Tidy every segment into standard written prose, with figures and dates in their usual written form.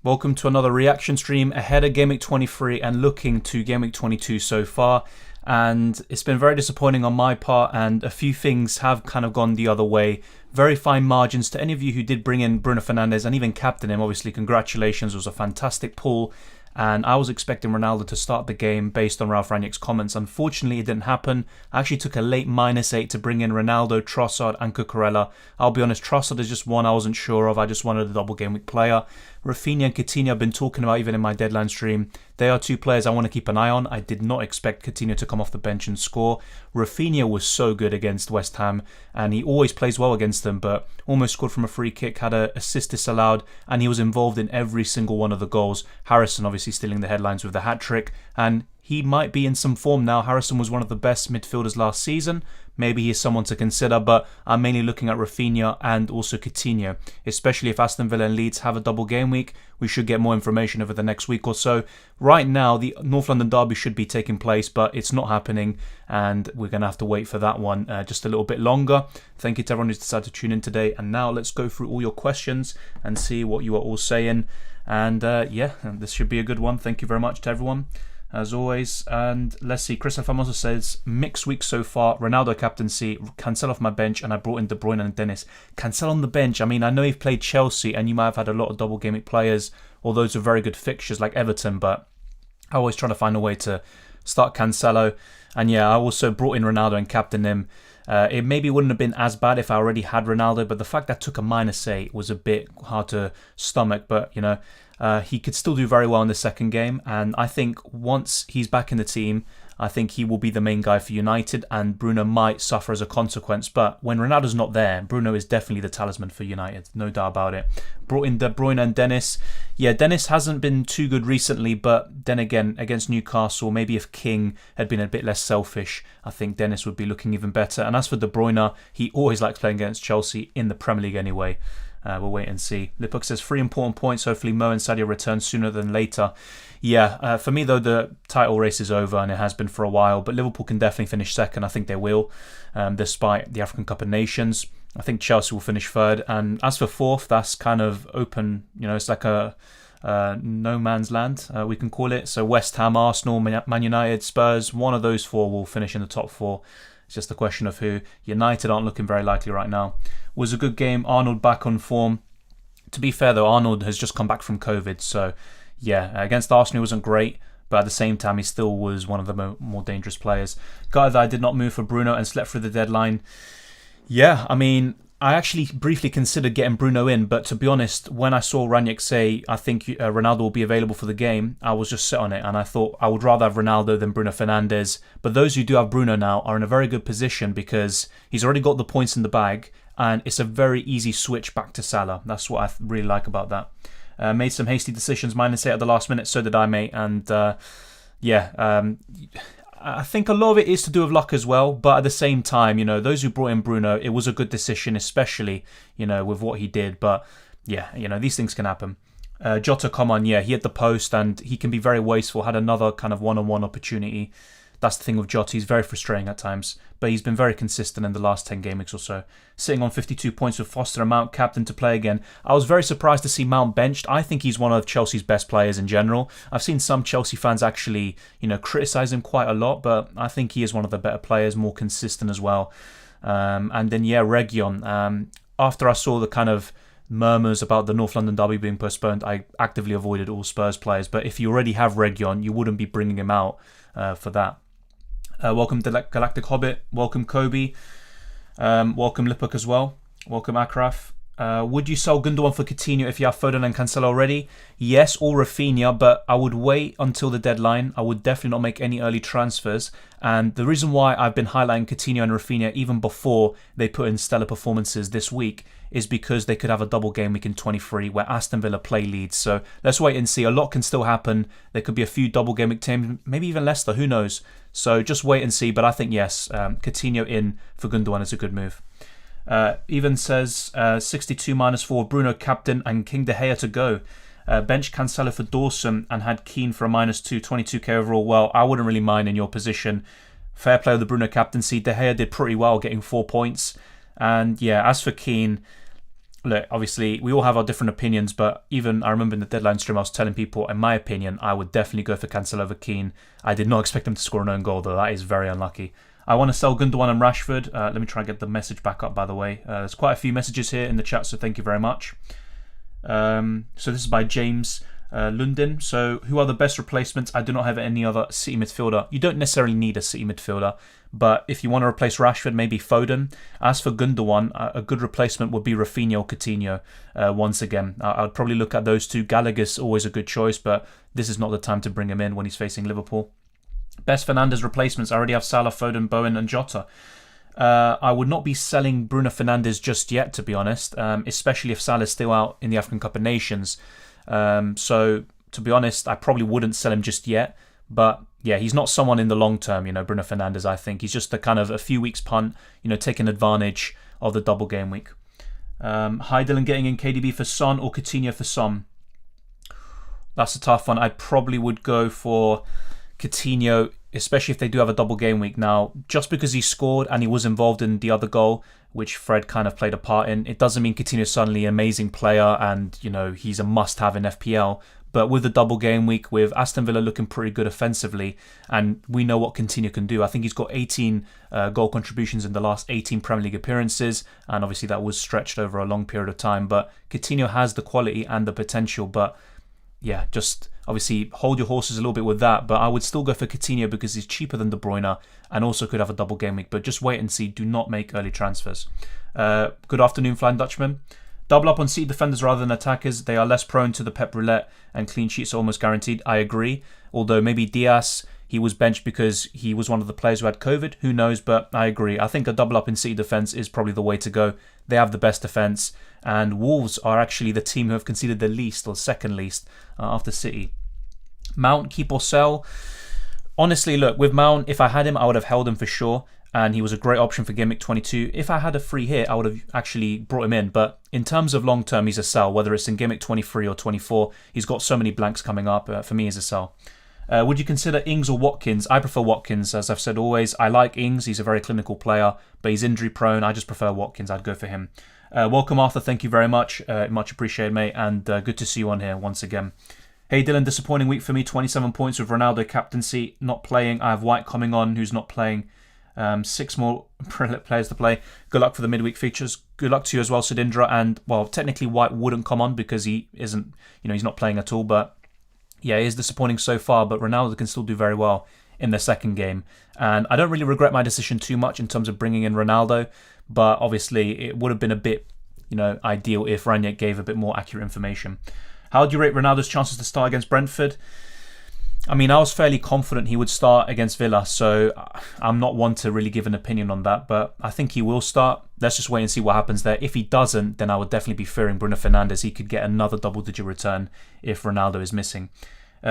Welcome to another reaction stream ahead of Game Week 23 and looking to Game Week 22 so far. And it's been very disappointing on my part, and a few things have kind of gone the other way. Very fine margins to any of you who did bring in Bruno Fernandes and even captain him. Obviously, congratulations. It was a fantastic pull. And I was expecting Ronaldo to start the game based on Ralph Rangnick's comments. Unfortunately, it didn't happen. I actually took a late -8 to bring in Ronaldo, Trossard and Cucurella. I'll be honest, Trossard is just one I wasn't sure of. I just wanted a double game week player. Rafinha and Coutinho I've been talking about even in my deadline stream. They are two players I want to keep an eye on. I did not expect Coutinho to come off the bench and score. Rafinha was so good against West Ham, and he always plays well against them, but almost scored from a free kick, had an assist disallowed, and he was involved in every single one of the goals. Harrison obviously stealing the headlines with the hat-trick, and he might be in some form now. Harrison was one of the best midfielders last season. Maybe he's someone to consider, but I'm mainly looking at Rafinha and also Coutinho. Especially if Aston Villa and Leeds have a double game week, we should get more information over the next week or so. Right now, the North London derby should be taking place, but it's not happening, and we're going to have to wait for that one just a little bit longer. Thank you to everyone who's decided to tune in today, and now let's go through all your questions and see what you are all saying. And yeah, this should be a good one. Thank you very much to everyone, as always. And let's see, Chris Famoso says, mixed week so far, Ronaldo captaincy, Cancel off my bench, and I brought in De Bruyne and Dennis. Cancel on the bench, I mean, I know you've played Chelsea and you might have had a lot of double game week players, all those are very good fixtures like Everton, but I always try to find a way to start Cancelo. And yeah, I also brought in Ronaldo and captained him. It maybe wouldn't have been as bad if I already had Ronaldo, but the fact that I took a -8 was a bit hard to stomach. But, you know, he could still do very well in the second game. And I think once he's back in the team, I think he will be the main guy for United, and Bruno might suffer as a consequence. But when Ronaldo's not there, Bruno is definitely the talisman for United, no doubt about it. Brought in De Bruyne and Dennis. Yeah, Dennis hasn't been too good recently, but then again, against Newcastle, maybe if King had been a bit less selfish, I think Dennis would be looking even better. And as for De Bruyne, he always likes playing against Chelsea in the Premier League anyway. We'll wait and see. Lipuk says 3 important points. Hopefully Mo and Sadio return sooner than later. Yeah, for me though, the title race is over, and it has been for a while. But Liverpool can definitely finish second. I think they will, despite the African Cup of Nations. I think Chelsea will finish third. And as for fourth, that's kind of open. You know, it's like a no man's land, we can call it. So West Ham, Arsenal, Man United, Spurs, one of those four will finish in the top four. It's just a question of who. United aren't looking very likely right now. Was a good game. Arnold back on form. To be fair though, Arnold has just come back from COVID, so yeah, against Arsenal he wasn't great, but at the same time he still was one of the more dangerous players. Guy that I did not move for Bruno and slept through the deadline. Yeah, I mean, I actually briefly considered getting Bruno in, but to be honest, when I saw Rangnick say, I think Ronaldo will be available for the game, I was just set on it, and I thought I would rather have Ronaldo than Bruno Fernandes. But those who do have Bruno now are in a very good position because he's already got the points in the bag, and it's a very easy switch back to Salah. That's what I really like about that. Made some hasty decisions, -8 at the last minute, so did I, mate. And yeah, I think a lot of it is to do with luck as well, but at the same time, you know, those who brought in Bruno, it was a good decision, especially, you know, with what he did. But yeah, you know, these things can happen. Jota, come on, yeah, he hit the post and he can be very wasteful. Had another kind of one-on-one opportunity. That's the thing with Jota, he's very frustrating at times, but he's been very consistent in the last 10 game weeks or so. Sitting on 52 points with Foster and Mount captain to play again. I was very surprised to see Mount benched. I think he's one of Chelsea's best players in general. I've seen some Chelsea fans actually, you know, criticise him quite a lot, but I think he is one of the better players, more consistent as well. And then, yeah, Reguilon. After I saw the kind of murmurs about the North London derby being postponed, I actively avoided all Spurs players. But if you already have Reguilon, you wouldn't be bringing him out for that. Welcome to Galactic Hobbit. Welcome Kobe. Welcome Lipuk as well. Welcome Akraf. Would you sell Gundogan for Coutinho if you have Foden and Cancelo already? Yes, or Rafinha, but I would wait until the deadline. I would definitely not make any early transfers. And the reason why I've been highlighting Coutinho and Rafinha even before they put in stellar performances this week is because they could have a double game week in 23 where Aston Villa play Leeds. So let's wait and see. A lot can still happen. There could be a few double game week teams, maybe even Leicester, who knows. So just wait and see. But I think, yes, Coutinho in for Gundogan is a good move. Even says 62 -4, Bruno captain and King De Gea to go. Bench Cancelo for Dawson and had Keane for a -2, 22k overall. Well, I wouldn't really mind in your position. Fair play with the Bruno captaincy. De Gea did pretty well, getting 4 points. And yeah, as for Keane, look, obviously, we all have our different opinions, but even I remember in the deadline stream, I was telling people, in my opinion, I would definitely go for Cancelo over Keane. I did not expect him to score an own goal, though. That is very unlucky. I want to sell Gundogan and Rashford. Let me try and get the message back up, by the way. There's quite a few messages here in the chat, so thank you very much. So this is by James Lundin. So who are the best replacements? I do not have any other City midfielder. You don't necessarily need a City midfielder, but if you want to replace Rashford, maybe Foden. As for Gundogan, a good replacement would be Rafinha or Coutinho. Once again, I'd probably look at those two. Gallagher's always a good choice, but this is not the time to bring him in when he's facing Liverpool. Best Fernandes replacements, I already have Salah, Foden, Bowen and Jota. I would not be selling Bruno Fernandes just yet, to be honest, especially if Salah's still out in the African Cup of Nations. So, to be honest, I probably wouldn't sell him just yet. But, yeah, he's not someone in the long term, Bruno Fernandes, I think. He's just a kind of a few weeks punt, taking advantage of the double game week. Hi, Dylan, getting in KDB for Son or Coutinho for Son? That's a tough one. I probably would go for Coutinho, especially if they do have a double game week. Now, just because he scored and he was involved in the other goal, which Fred kind of played a part in, it doesn't mean Coutinho's suddenly an amazing player and, he's a must-have in FPL. But with the double game week, with Aston Villa looking pretty good offensively, and we know what Coutinho can do. I think he's got 18 goal contributions in the last 18 Premier League appearances, and obviously that was stretched over a long period of time. But Coutinho has the quality and the potential, but yeah, just obviously hold your horses a little bit with that. But I would still go for Coutinho because he's cheaper than De Bruyne and also could have a double game week. But just wait and see. Do not make early transfers. Good afternoon, Flying Dutchman. Double up on City defenders rather than attackers. They are less prone to the Pep roulette and clean sheets are almost guaranteed. I agree. Although maybe Diaz, he was benched because he was one of the players who had COVID. Who knows? But I agree. I think a double up in City defence is probably the way to go. They have the best defence. And Wolves are actually the team who have conceded the least or second least after City. Mount, keep or sell? Honestly, look, with Mount, if I had him, I would have held him for sure. And he was a great option for Game Week 22. If I had a free hit, I would have actually brought him in. But in terms of long term, he's a sell. Whether it's in Game Week 23 or 24, he's got so many blanks coming up. For me, he's a sell. Would you consider Ings or Watkins? I prefer Watkins, as I've said always. I like Ings. He's a very clinical player, but he's injury prone. I just prefer Watkins. I'd go for him. Welcome, Arthur. Thank you very much. Much appreciated, mate. And good to see you on here once again. Hey, Dylan, disappointing week for me. 27 points with Ronaldo captaincy. Not playing. I have White coming on, who's not playing. 6 more players to play. Good luck for the midweek features. Good luck to you as well, Sudindra. And, well, technically White wouldn't come on because he isn't, he's not playing at all. But, yeah, it is disappointing so far. But Ronaldo can still do very well in the second game. And I don't really regret my decision too much in terms of bringing in Ronaldo. But, obviously, it would have been a bit, ideal if Ranić gave a bit more accurate information. How do you rate Ronaldo's chances to start against Brentford? I mean, I was fairly confident he would start against Villa, so I'm not one to really give an opinion on that, but I think he will start. Let's just wait and see what happens there. If he doesn't, then I would definitely be fearing Bruno Fernandes. He could get another double-digit return if Ronaldo is missing.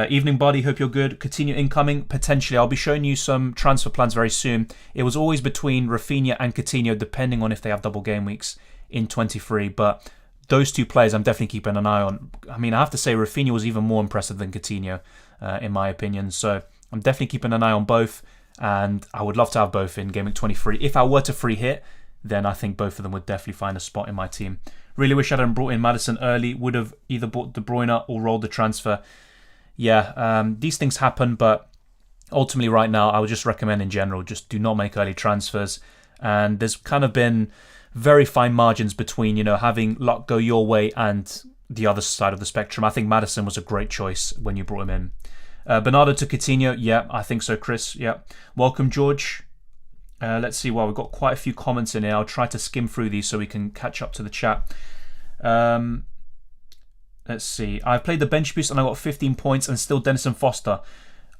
Evening, buddy. Hope you're good. Coutinho incoming? Potentially. I'll be showing you some transfer plans very soon. It was always between Rafinha and Coutinho, depending on if they have double game weeks in 23, but those two players I'm definitely keeping an eye on. I mean, I have to say Rafinha was even more impressive than Coutinho, in my opinion. So I'm definitely keeping an eye on both, and I would love to have both in Game Week 23. If I were to free hit, then I think both of them would definitely find a spot in my team. Really wish I hadn't brought in Maddison early. Would have either bought De Bruyne or rolled the transfer. Yeah, these things happen, but ultimately right now I would just recommend in general, just do not make early transfers. And there's kind of been very fine margins between, having luck go your way and the other side of the spectrum. I think Maddison was a great choice when you brought him in. Bernardo to Coutinho. Yeah, I think so, Chris. Yeah. Welcome, George. Let's see. Well, we've got quite a few comments in here. I'll try to skim through these so we can catch up to the chat. Let's see. I've played the bench boost and I got 15 points and still Dennis and Foster.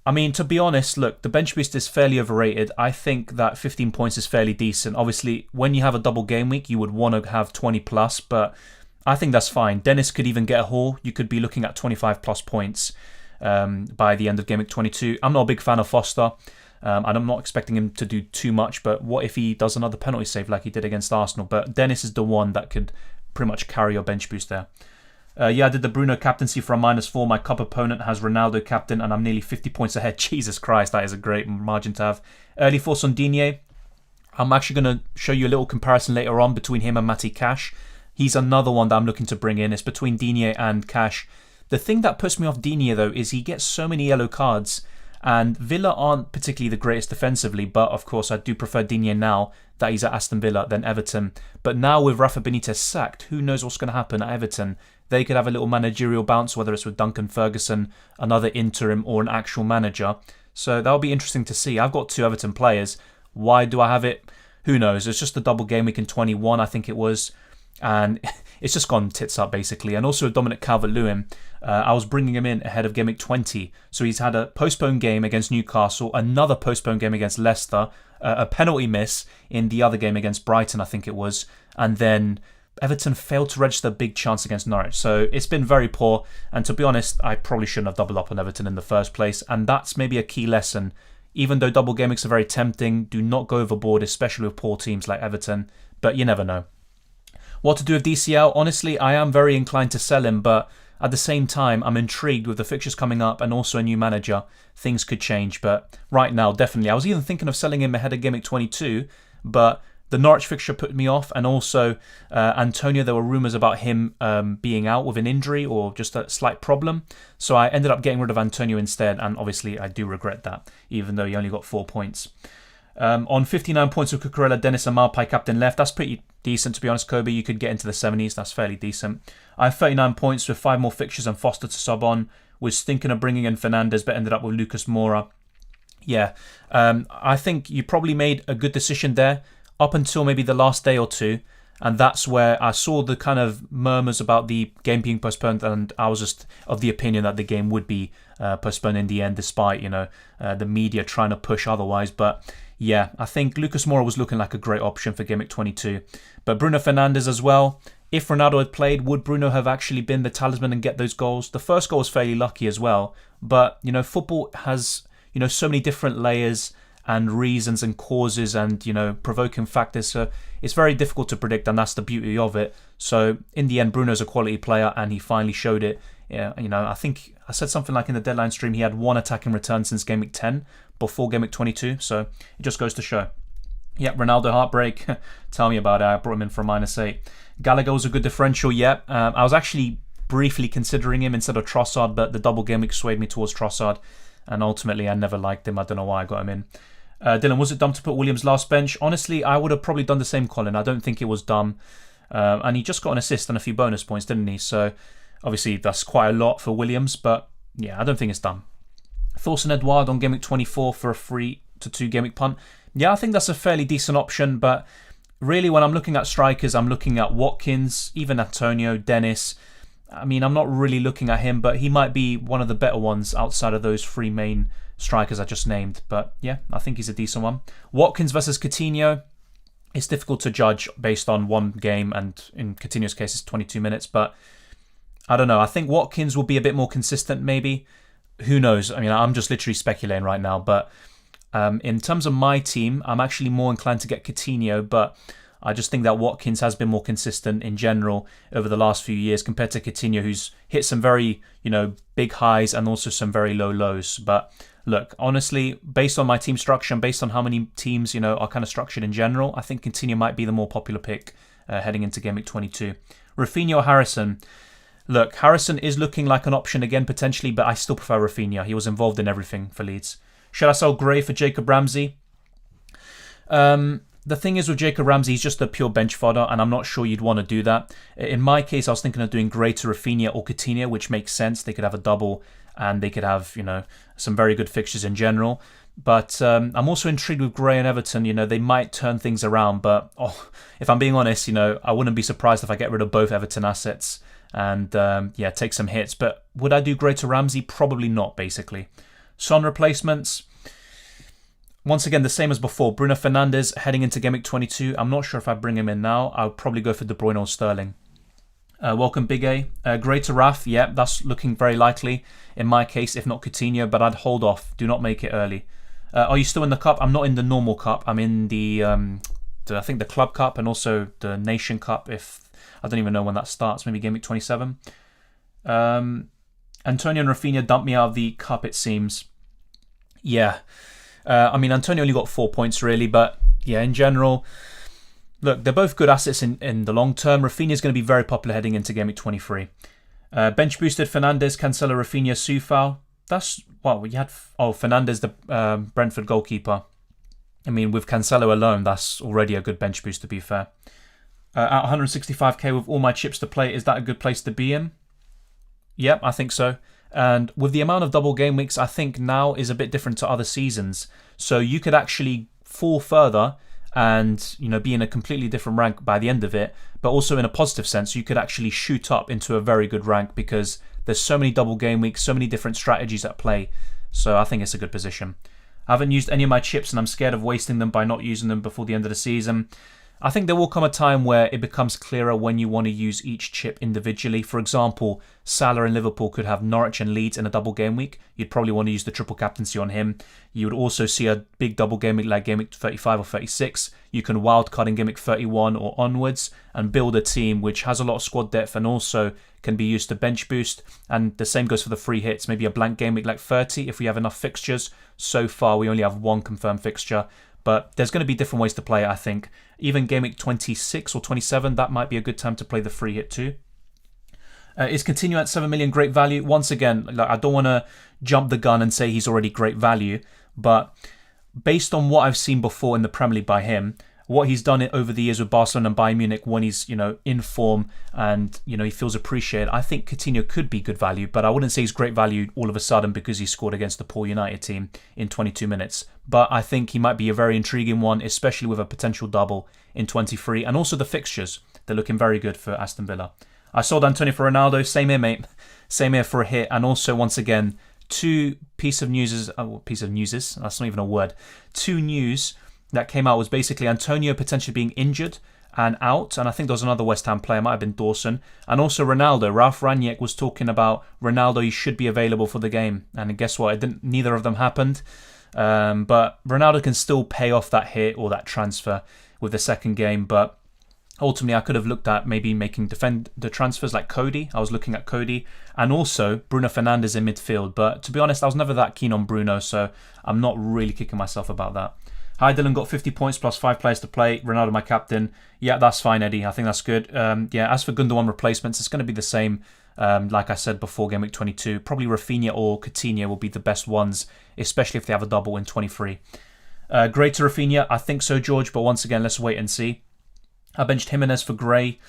I mean, to be honest, look, the bench boost is fairly overrated. I think that 15 points is fairly decent. Obviously, when you have a double game week, you would want to have 20 plus, but I think that's fine. Dennis could even get a haul. You could be looking at 25 plus points by the end of Game Week 22. I'm not a big fan of Foster, and I'm not expecting him to do too much, but what if he does another penalty save like he did against Arsenal? But Dennis is the one that could pretty much carry your bench boost there. Yeah, I did the Bruno captaincy for a -4. My cup opponent has Ronaldo captain and I'm nearly 50 points ahead. Jesus Christ, that is a great margin to have. Early force on Digne. I'm actually going to show you a little comparison later on between him and Matty Cash. He's another one that I'm looking to bring in. It's between Digne and Cash. The thing that puts me off Digne, though, is he gets so many yellow cards. And Villa aren't particularly the greatest defensively, but of course I do prefer Digne now that he's at Aston Villa than Everton. But now with Rafa Benitez sacked, who knows what's going to happen at Everton? They could have a little managerial bounce, whether it's with Duncan Ferguson, another interim, or an actual manager. So that'll be interesting to see. I've got 2 Everton players. Why do I have it? Who knows? It's just a double game week in 21, I think it was. And it's just gone tits up, basically. And also Dominic Calvert-Lewin, I was bringing him in ahead of Game Week 20. So he's had a postponed game against Newcastle, another postponed game against Leicester, a penalty miss in the other game against Brighton, I think it was. And then Everton failed to register a big chance against Norwich. So it's been very poor. And to be honest, I probably shouldn't have doubled up on Everton in the first place. And that's maybe a key lesson. Even though double game weeks are very tempting, do not go overboard, especially with poor teams like Everton. But you never know. What to do with DCL? Honestly, I am very inclined to sell him, but at the same time, I'm intrigued with the fixtures coming up and also a new manager. Things could change, but right now, definitely. I was even thinking of selling him ahead of Game Week 22, but the Norwich fixture put me off, and also Antonio, there were rumours about him being out with an injury or just a slight problem. So I ended up getting rid of Antonio instead, and obviously I do regret that, even though he only got 4 points. On 59 points with Cucurella, Dennis and Malpai captain left. That's pretty decent, to be honest, Kobe. You could get into the 70s. That's fairly decent. I have 39 points with 5 more fixtures and Foster to sub on. Was thinking of bringing in Fernandes, but ended up with Lucas Moura. Yeah, I think you probably made a good decision there up until maybe the last day or two. And that's where I saw the kind of murmurs about the game being postponed, and I was just of the opinion that the game would be postponed in the end, despite, the media trying to push otherwise. But yeah, I think Lucas Moura was looking like a great option for Game Week 22. But Bruno Fernandes as well. If Ronaldo had played, would Bruno have actually been the talisman and get those goals? The first goal was fairly lucky as well. But, football has, so many different layers and reasons and causes and, provoking factors. So it's very difficult to predict, and that's the beauty of it. So in the end, Bruno's a quality player, and he finally showed it. Yeah, I think I said something like in the deadline stream, he had 1 attacking return since Game Week 10 before Game Week 22. So it just goes to show. Yeah, Ronaldo heartbreak. Tell me about it. I brought him in for a -8. Gallagher was a good differential. Yeah, I was actually briefly considering him instead of Trossard, but the double game week swayed me towards Trossard, and ultimately I never liked him. I don't know why I got him in. Dylan, was it dumb to put Williams last bench? Honestly, I would have probably done the same, Colin. I don't think it was dumb. And he just got an assist and a few bonus points, didn't he? So obviously that's quite a lot for Williams, but yeah, I don't think it's dumb. Thorson Edouard on Game Week 24 for a 3-2 Game Week punt. Yeah, I think that's a fairly decent option, but really when I'm looking at strikers, I'm looking at Watkins, even Antonio, Dennis. I mean, I'm not really looking at him, but he might be one of the better ones outside of those 3 main strikers I just named. But yeah, I think he's a decent one. Watkins versus Coutinho. It's difficult to judge based on one game, and in Coutinho's case, it's 22 minutes. But I don't know. I think Watkins will be a bit more consistent, maybe. Who knows? I mean, I'm just literally speculating right now. But in terms of my team, I'm actually more inclined to get Coutinho. But I just think that Watkins has been more consistent in general over the last few years compared to Coutinho, who's hit some very, big highs and also some very low lows. But look, honestly, based on my team structure and based on how many teams, are kind of structured in general, I think Coutinho might be the more popular pick heading into Game Week 22. Rafinha or Harrison? Look, Harrison is looking like an option again, potentially, but I still prefer Rafinha. He was involved in everything for Leeds. Should I sell Gray for Jacob Ramsey? The thing is with Jacob Ramsey, he's just a pure bench fodder, and I'm not sure you'd want to do that. In my case, I was thinking of doing Gray to Rafinha or Coutinho, which makes sense. They could have a double, and they could have, some very good fixtures in general. But I'm also intrigued with Gray and Everton. They might turn things around, but if I'm being honest, I wouldn't be surprised if I get rid of both Everton assets and take some hits. But would I do Gray to Ramsey? Probably not, basically. Son replacements. Once again, the same as before. Bruno Fernandes heading into Game Week 22. I'm not sure if I bring him in now. I'll probably go for De Bruyne or Sterling. Welcome, Big A. Gray to Raf. Yeah, that's looking very likely in my case, if not Coutinho, but I'd hold off. Do not make it early. Are you still in the cup? I'm not in the normal cup. I'm in the I think the Club Cup and also the Nation Cup. If I don't even know when that starts. Maybe Game Week 27. Antonio and Rafinha dumped me out of the cup, it seems. Yeah. Antonio only got 4 points, really. But, yeah, in general, Look, they're both good assets in the long term. Rafinha's going to be very popular heading into Game Week 23. Bench boosted Fernandes, Cancelo, Rafinha, Soufal. That's, well, you had, Fernandes, the Brentford goalkeeper. I mean, with Cancelo alone, that's already a good bench boost, to be fair. At 165k with all my chips to play, is that a good place to be in? Yep, I think so. And with the amount of double game weeks, I think now is a bit different to other seasons. So you could actually fall further and, be in a completely different rank by the end of it. But also in a positive sense, you could actually shoot up into a very good rank because there's so many double game weeks, so many different strategies at play. So I think it's a good position. I haven't used any of my chips and I'm scared of wasting them by not using them before the end of the season. I think there will come a time where it becomes clearer when you want to use each chip individually. For example, Salah and Liverpool could have Norwich and Leeds in a double game week. You'd probably want to use the triple captaincy on him. You would also see a big double game week like game week 35 or 36. You can wildcard in game week 31 or onwards and build a team which has a lot of squad depth and also can be used to bench boost. And the same goes for the free hits. Maybe a blank game week like 30 if we have enough fixtures. So far, we only have one confirmed fixture. But there's going to be different ways to play it, I think. Even game week 26 or 27, that might be a good time to play the free hit too. Is Coutinho at 7 million great value? Once again, I don't want to jump the gun and say he's already great value. But based on what I've seen before in the Premier League by him, what he's done over the years with Barcelona and Bayern Munich when he's, in form and, he feels appreciated, I think Coutinho could be good value, but I wouldn't say he's great value all of a sudden because he scored against the poor United team in 22 minutes. But I think he might be a very intriguing one, especially with a potential double in 23. And also the fixtures, they're looking very good for Aston Villa. I sold Antonio for Ronaldo. Same here, mate. Same here for a hit. And also, once again, two news, that's not even a word. Two news that came out was basically Antonio potentially being injured and out, and I think there was another West Ham player, might have been Dawson, and also Ronaldo. Ralph Rangnick was talking about Ronaldo, he should be available for the game, and guess what? Neither of them happened, but Ronaldo can still pay off that hit or that transfer with the second game, but ultimately I could have looked at maybe making the transfers like Cody. I was looking at Cody, and also Bruno Fernandes in midfield, but to be honest, I was never that keen on Bruno, so I'm not really kicking myself about that. Hi Dylan, got 50 points plus 5 players to play. Ronaldo my captain. Yeah, that's fine, Eddie. I think that's good. As for Gundogan replacements, it's going to be the same. Like I said before, Game Week 22. Probably Rafinha or Coutinho will be the best ones, especially if they have a double in 23. Gray to Rafinha, I think so, George. But once again, let's wait and see. I benched Jimenez for Gray.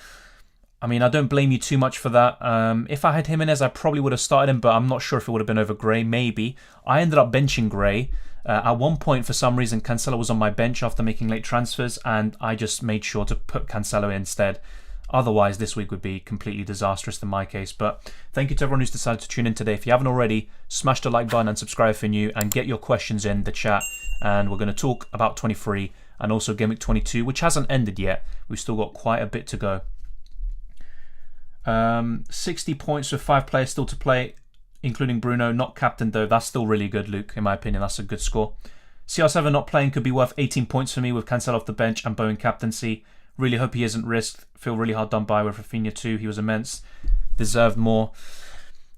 I mean, I don't blame you too much for that. If I had Jimenez, I probably would have started him, but I'm not sure if it would have been over Gray. Maybe. I ended up benching Gray. At one point, for some reason, Cancelo was on my bench after making late transfers, and I just made sure to put Cancelo in instead. Otherwise, this week would be completely disastrous in my case. But thank you to everyone who's decided to tune in today. If you haven't already, smash the like button and subscribe if you're new, and get your questions in the chat. And we're going to talk about 23 and also Game Week 22, which hasn't ended yet. We've still got quite a bit to go. 60 points with 5 players still to play, including Bruno, not captain though. That's still really good, Luke. In my opinion, that's a good score. CR7 not playing could be worth 18 points for me with Cancelo off the bench and Bowen captaincy. Really hope he isn't risked. Feel really hard done by with Rafinha too. He was immense. Deserved more.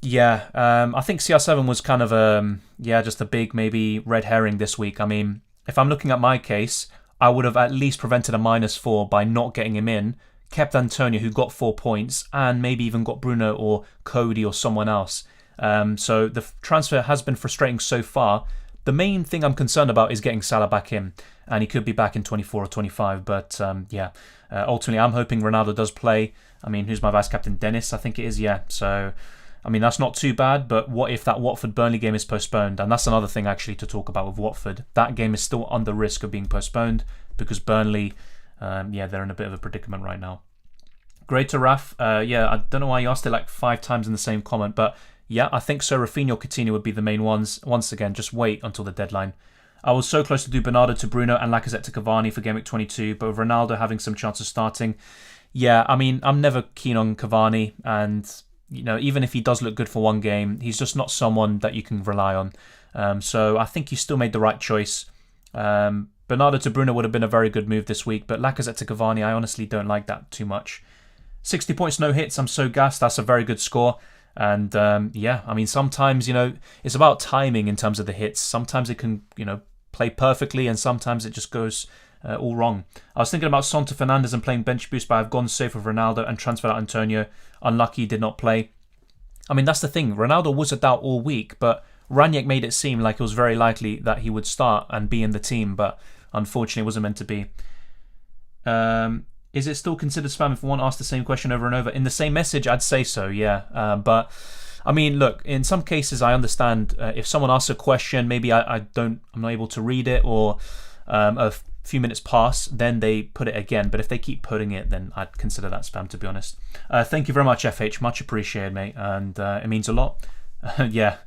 Yeah, I think CR7 was kind of just a big maybe red herring this week. I mean, if I'm looking at my case, I would have at least prevented a -4 by not getting him in, kept Antonio who got 4 points, and maybe even got Bruno or Cody or someone else. So the transfer has been frustrating so far. The main thing I'm concerned about is getting Salah back in, and he could be back in 24 or 25. But ultimately, I'm hoping Ronaldo does play. I mean, who's my vice captain? Dennis, I think it is. Yeah. So, I mean, that's not too bad. But what if that Watford-Burnley game is postponed? And that's another thing actually to talk about with Watford. That game is still under risk of being postponed because Burnley, they're in a bit of a predicament right now. Great to Raf. I don't know why you asked it like 5 times in the same comment, but yeah, I think so. Rafinha or Coutinho would be the main ones. Once again, just wait until the deadline. I was so close to do Bernardo to Bruno and Lacazette to Cavani for Game Week 22, but with Ronaldo having some chance of starting, yeah, I mean, I'm never keen on Cavani, and even if he does look good for one game, he's just not someone that you can rely on. So I think you still made the right choice. Bernardo to Bruno would have been a very good move this week, but Lacazette to Cavani, I honestly don't like that too much. 60 points, no hits. I'm so gassed. That's a very good score. And I mean, sometimes, it's about timing in terms of the hits. Sometimes it can, play perfectly, and sometimes it just goes all wrong. I was thinking about Son to Fernandes and playing bench boost, but I've gone safe with Ronaldo and transferred out Antonio. Unlucky, did not play. I mean, that's the thing. Ronaldo was a doubt all week, but Ranić made it seem like it was very likely that he would start and be in the team, but unfortunately it wasn't meant to be. Is it still considered spam if one asks the same question over and over? In the same message, I'd say so, yeah. But, I mean, look, in some cases I understand if someone asks a question, maybe I'm not able to read it, or a few minutes pass, then they put it again. But if they keep putting it, then I'd consider that spam, to be honest. Thank you very much, FH. Much appreciated, mate. And it means a lot. Yeah,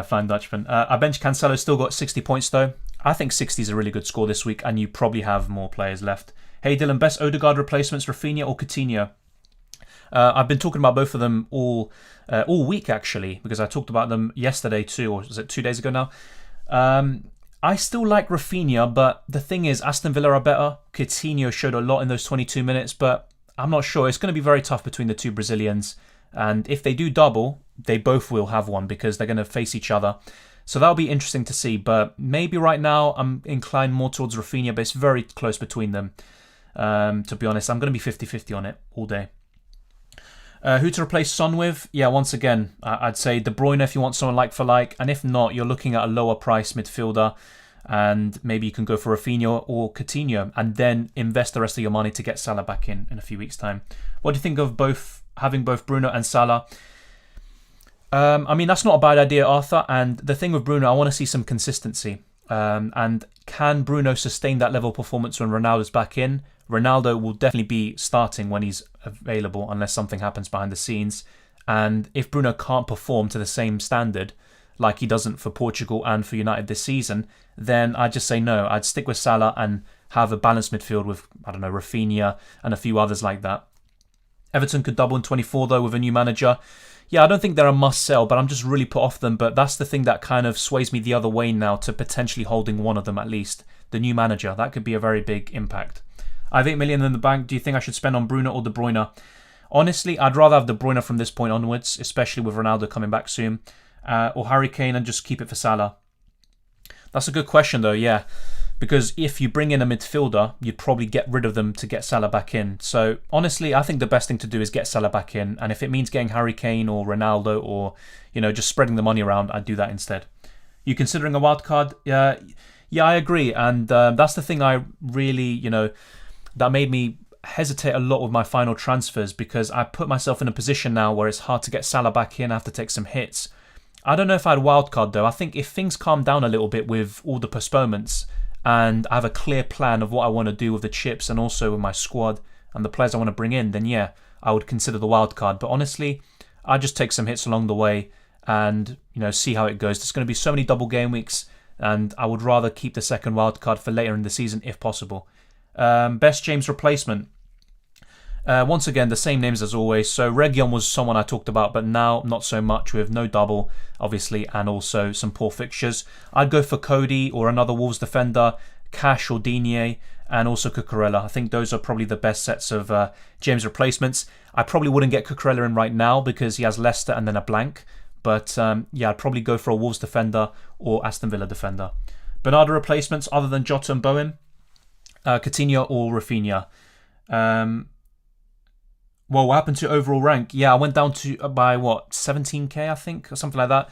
fine Dutchman. I bench Cancelo, still got 60 points, though. I think 60 is a really good score this week, and you probably have more players left. Hey Dylan, best Odegaard replacements, Rafinha or Coutinho? I've been talking about both of them all week, actually, because I talked about them yesterday too, or was it 2 days ago now? I still like Rafinha, but the thing is, Aston Villa are better. Coutinho showed a lot in those 22 minutes, but I'm not sure. It's going to be very tough between the two Brazilians, and if they do double, they both will have one because they're going to face each other. So that'll be interesting to see, but maybe right now I'm inclined more towards Rafinha, but it's very close between them. To be honest, I'm going to be 50-50 on it all day. Who to replace Son with? Yeah, once again, I'd say De Bruyne if you want someone like for like, and if not, you're looking at a lower price midfielder, and maybe you can go for Rafinha or Coutinho, and then invest the rest of your money to get Salah back in a few weeks' time. What do you think of having both Bruno and Salah? I mean, that's not a bad idea, Arthur, and the thing with Bruno, I want to see some consistency. And can Bruno sustain that level of performance when Ronaldo's back in? Ronaldo will definitely be starting when he's available unless something happens behind the scenes. And if Bruno can't perform to the same standard like he doesn't for Portugal and for United this season, then I'd just say no. I'd stick with Salah and have a balanced midfield with, I don't know, Rafinha and a few others like that. Everton could double in 24 though with a new manager. Yeah, I don't think they're a must-sell, but I'm just really put off them. But that's the thing that kind of sways me the other way now to potentially holding one of them at least. The new manager, that could be a very big impact. I have 8 million in the bank. Do you think I should spend on Bruno or De Bruyne? Honestly, I'd rather have De Bruyne from this point onwards, especially with Ronaldo coming back soon. Or Harry Kane and just keep it for Salah. That's a good question though, yeah. Because if you bring in a midfielder, you'd probably get rid of them to get Salah back in. So honestly, I think the best thing to do is get Salah back in. And if it means getting Harry Kane or Ronaldo or, just spreading the money around, I'd do that instead. You considering a wildcard? Yeah, I agree. And that's the thing I really, that made me hesitate a lot with my final transfers, because I put myself in a position now where it's hard to get Salah back in. I have to take some hits. I don't know if I'd wildcard though. I think if things calm down a little bit with all the postponements, and I have a clear plan of what I want to do with the chips and also with my squad and the players I want to bring in, then yeah, I would consider the wild card. But honestly, I just take some hits along the way and see how it goes. There's going to be so many double game weeks, and I would rather keep the second wild card for later in the season if possible. Best James replacement. Once again, the same names as always. So Reguilon was someone I talked about, but now not so much, with no double, obviously, and also some poor fixtures. I'd go for Cody or another Wolves defender, Cash or Digne, and also Cucurella. I think those are probably the best sets of James replacements. I probably wouldn't get Cucurella in right now because he has Leicester and then a blank. But yeah, I'd probably go for a Wolves defender or Aston Villa defender. Bernardo replacements other than Jota and Bowen, Coutinho or Rafinha. Well, what happened to overall rank? Yeah, I went down to by 17k, I think, or something like that.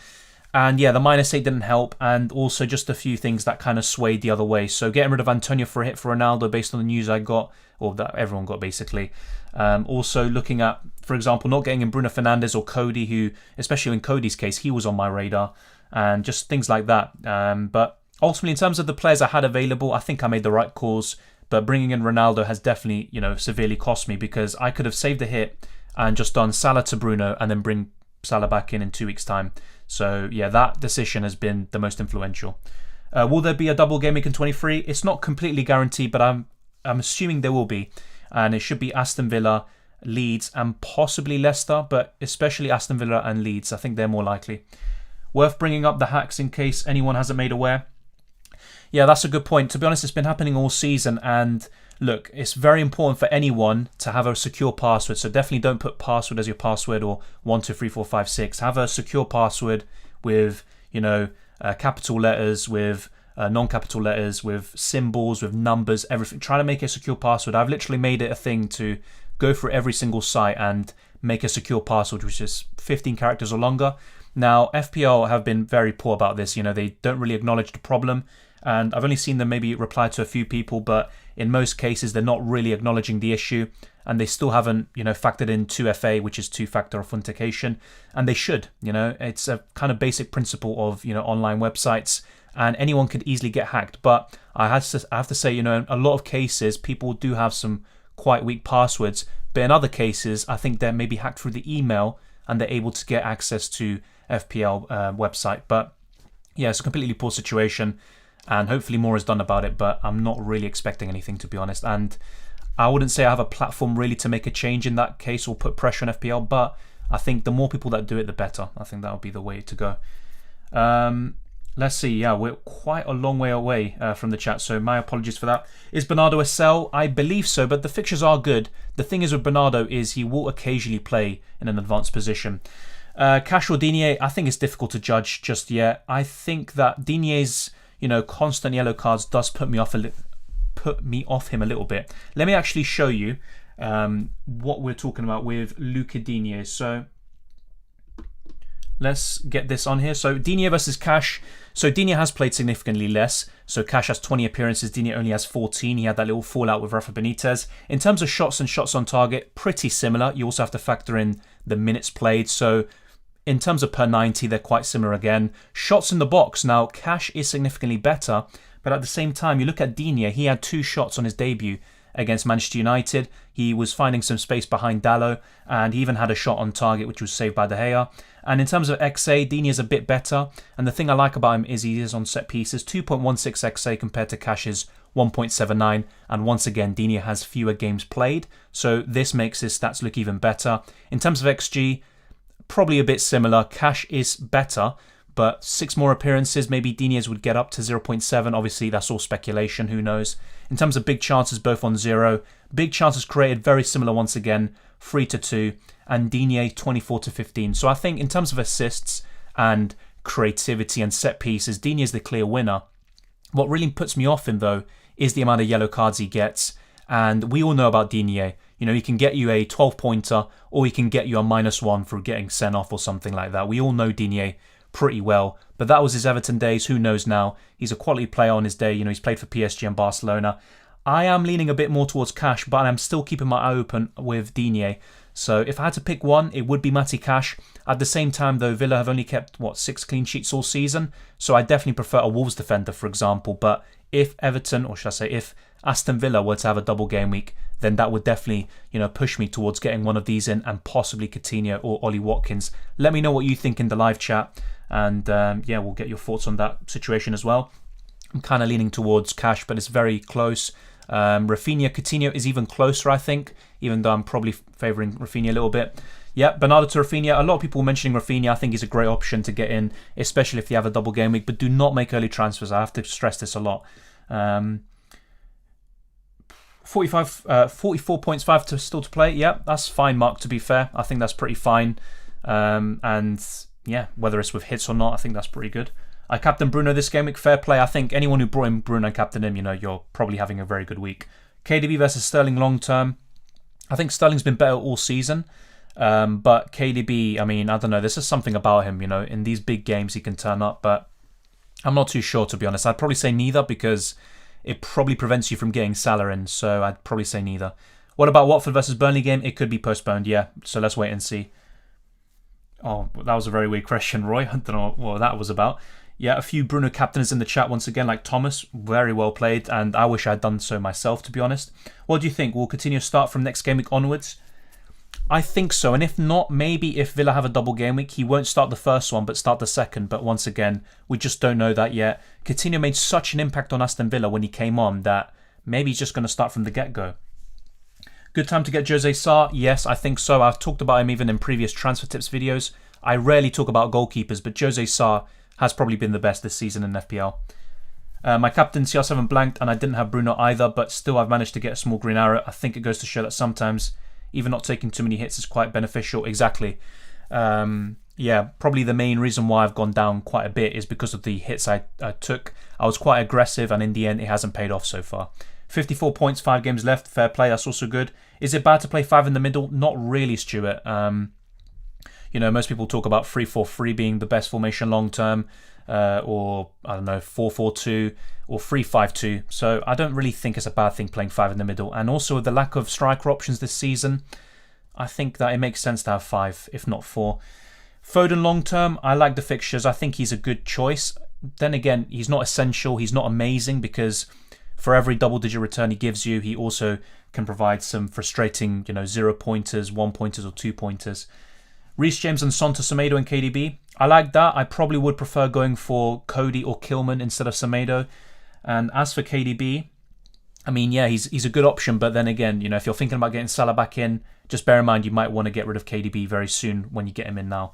And yeah, the -8 didn't help, and also just a few things that kind of swayed the other way. So getting rid of Antonio for a hit for Ronaldo based on the news I got, or that everyone got basically. Also looking at, for example, not getting in Bruno Fernandes or Cody, who, especially in Cody's case, he was on my radar, and just things like that. But ultimately, in terms of the players I had available, I think I made the right calls. But bringing in Ronaldo has definitely, severely cost me, because I could have saved a hit and just done Salah to Bruno and then bring Salah back in 2 weeks' time. So yeah, that decision has been the most influential. Will there be a double game week in 23? It's not completely guaranteed, but I'm assuming there will be. And it should be Aston Villa, Leeds and possibly Leicester, but especially Aston Villa and Leeds. I think they're more likely. Worth bringing up the hacks in case anyone hasn't made aware. Yeah, that's a good point. To be honest, it's been happening all season, and look, it's very important for anyone to have a secure password. So definitely don't put password as your password or 1234556. Have a secure password with capital letters, with non-capital letters, with symbols, with numbers, everything. Trying to make a secure password. I've literally made it a thing to go through every single site and make a secure password, which is 15 characters or longer. Now, FPL have been very poor about this. They don't really acknowledge the problem. And I've only seen them maybe reply to a few people, but in most cases, they're not really acknowledging the issue. And they still haven't, factored in 2FA, which is two-factor authentication. And they should, it's a kind of basic principle of, online websites. And anyone could easily get hacked. But I have to say, in a lot of cases, people do have some quite weak passwords. But in other cases, I think they're maybe hacked through the email and they're able to get access to FPL website. But yeah, it's a completely poor situation. And hopefully more is done about it. But I'm not really expecting anything, to be honest. And I wouldn't say I have a platform really to make a change in that case or put pressure on FPL. But I think the more people that do it, the better. I think that would be the way to go. Let's see. Yeah, we're quite a long way away from the chat, so my apologies for that. Is Bernardo a sell? I believe so, but the fixtures are good. The thing is with Bernardo is he will occasionally play in an advanced position. Cash or Digne, I think it's difficult to judge just yet. I think that Digne's constant yellow cards does put me off him a little bit. Let me actually show you what we're talking about with Luca Digne. So let's get this on here. So Digne versus Cash. So Digne has played significantly less. So Cash has 20 appearances. Digne only has 14. He had that little fallout with Rafa Benitez. In terms of shots and shots on target, pretty similar. You also have to factor in the minutes played. So in terms of per 90, they're quite similar again. Shots in the box. Now, Cash is significantly better. But at the same time, you look at Digne. He had 2 shots on his debut against Manchester United. He was finding some space behind Dalot, and he even had a shot on target which was saved by De Gea. And in terms of XA, Digne is a bit better, and the thing I like about him is he is on set pieces, 2.16 XA compared to Cash's 1.79, and once again Digne has fewer games played, so this makes his stats look even better. In terms of XG, probably a bit similar. Cash is better, but 6 more appearances, maybe Digne's would get up to 0.7. Obviously, that's all speculation, who knows. In terms of big chances, both on 0. Big chances created, very similar once again, 3-2. And Digne, 24-15. So I think in terms of assists and creativity and set pieces, Digne is the clear winner. What really puts me off him, though, is the amount of yellow cards he gets. And we all know about Digne. He can get you a 12-pointer, or he can get you a -1 for getting sent off or something like that. We all know Digne pretty well, but that was his Everton days. Who knows now? He's a quality player on his day. He's played for PSG and Barcelona. I am leaning a bit more towards Cash, but I'm still keeping my eye open with Digne. So if I had to pick one, it would be Matty Cash. At the same time, though, Villa have only kept 6 clean sheets all season, so I definitely prefer a Wolves defender, for example. But if Everton, or should I say, if Aston Villa were to have a double game week, then that would definitely, push me towards getting one of these in, and possibly Coutinho or Ollie Watkins. Let me know what you think in the live chat. And we'll get your thoughts on that situation as well. I'm kind of leaning towards Cash, but it's very close. Rafinha, Coutinho is even closer, I think, even though I'm probably favouring Rafinha a little bit. Yeah, Bernardo to Rafinha. A lot of people mentioning Rafinha. I think he's a great option to get in, especially if you have a double game week. But do not make early transfers. I have to stress this a lot. 44 points, 5 still to play. Yeah, that's fine, Mark, to be fair. I think that's pretty fine. And yeah, whether it's with hits or not, I think that's pretty good. I captain Bruno this game week. Fair play. I think anyone who brought in Bruno and captain him, you're probably having a very good week. KDB versus Sterling long term. I think Sterling's been better all season. But KDB, I don't know. There's just something about him, in these big games he can turn up. But I'm not too sure, to be honest. I'd probably say neither because it probably prevents you from getting Salah in. So I'd probably say neither. What about Watford versus Burnley game? It could be postponed, yeah. So let's wait and see. Oh, that was a very weird question, Roy. I don't know what that was about. Yeah, a few Bruno captains in the chat once again, like Thomas. Very well played, and I wish I had done so myself, to be honest. What do you think? Will Coutinho start from next game week onwards? I think so, and if not, maybe if Villa have a double game week, he won't start the first one, but start the second. But once again, we just don't know that yet. Coutinho made such an impact on Aston Villa when he came on that maybe he's just going to start from the get-go. Good time to get Jose Sarr? Yes, I think so. I've talked about him even in previous transfer tips videos. I rarely talk about goalkeepers, but Jose Sarr has probably been the best this season in FPL. My captain CR7 blanked, and I didn't have Bruno either, but still I've managed to get a small green arrow. I think it goes to show that sometimes even not taking too many hits is quite beneficial. Exactly. Yeah, probably the main reason why I've gone down quite a bit is because of the hits I took. I was quite aggressive, and in the end, it hasn't paid off so far. 54 points, 5 games left. Fair play, that's also good. Is it bad to play 5 in the middle? Not really, Stuart. Most people talk about 3-4-3 being the best formation long term, or I don't know, 4-4-2 or 3-5-2. So I don't really think it's a bad thing playing 5 in the middle. And also with the lack of striker options this season, I think that it makes sense to have 5, if not 4. Foden long term, I like the fixtures. I think he's a good choice. Then again, he's not essential. He's not amazing because for every double-digit return he gives you, he also can provide some frustrating, 0-pointers, 1-pointers or 2-pointers. Reece James and Son to Semedo and KDB. I like that. I probably would prefer going for Cody or Kilman instead of Semedo. And as for KDB, I mean, yeah, he's a good option. But then again, if you're thinking about getting Salah back in, just bear in mind you might want to get rid of KDB very soon when you get him in now.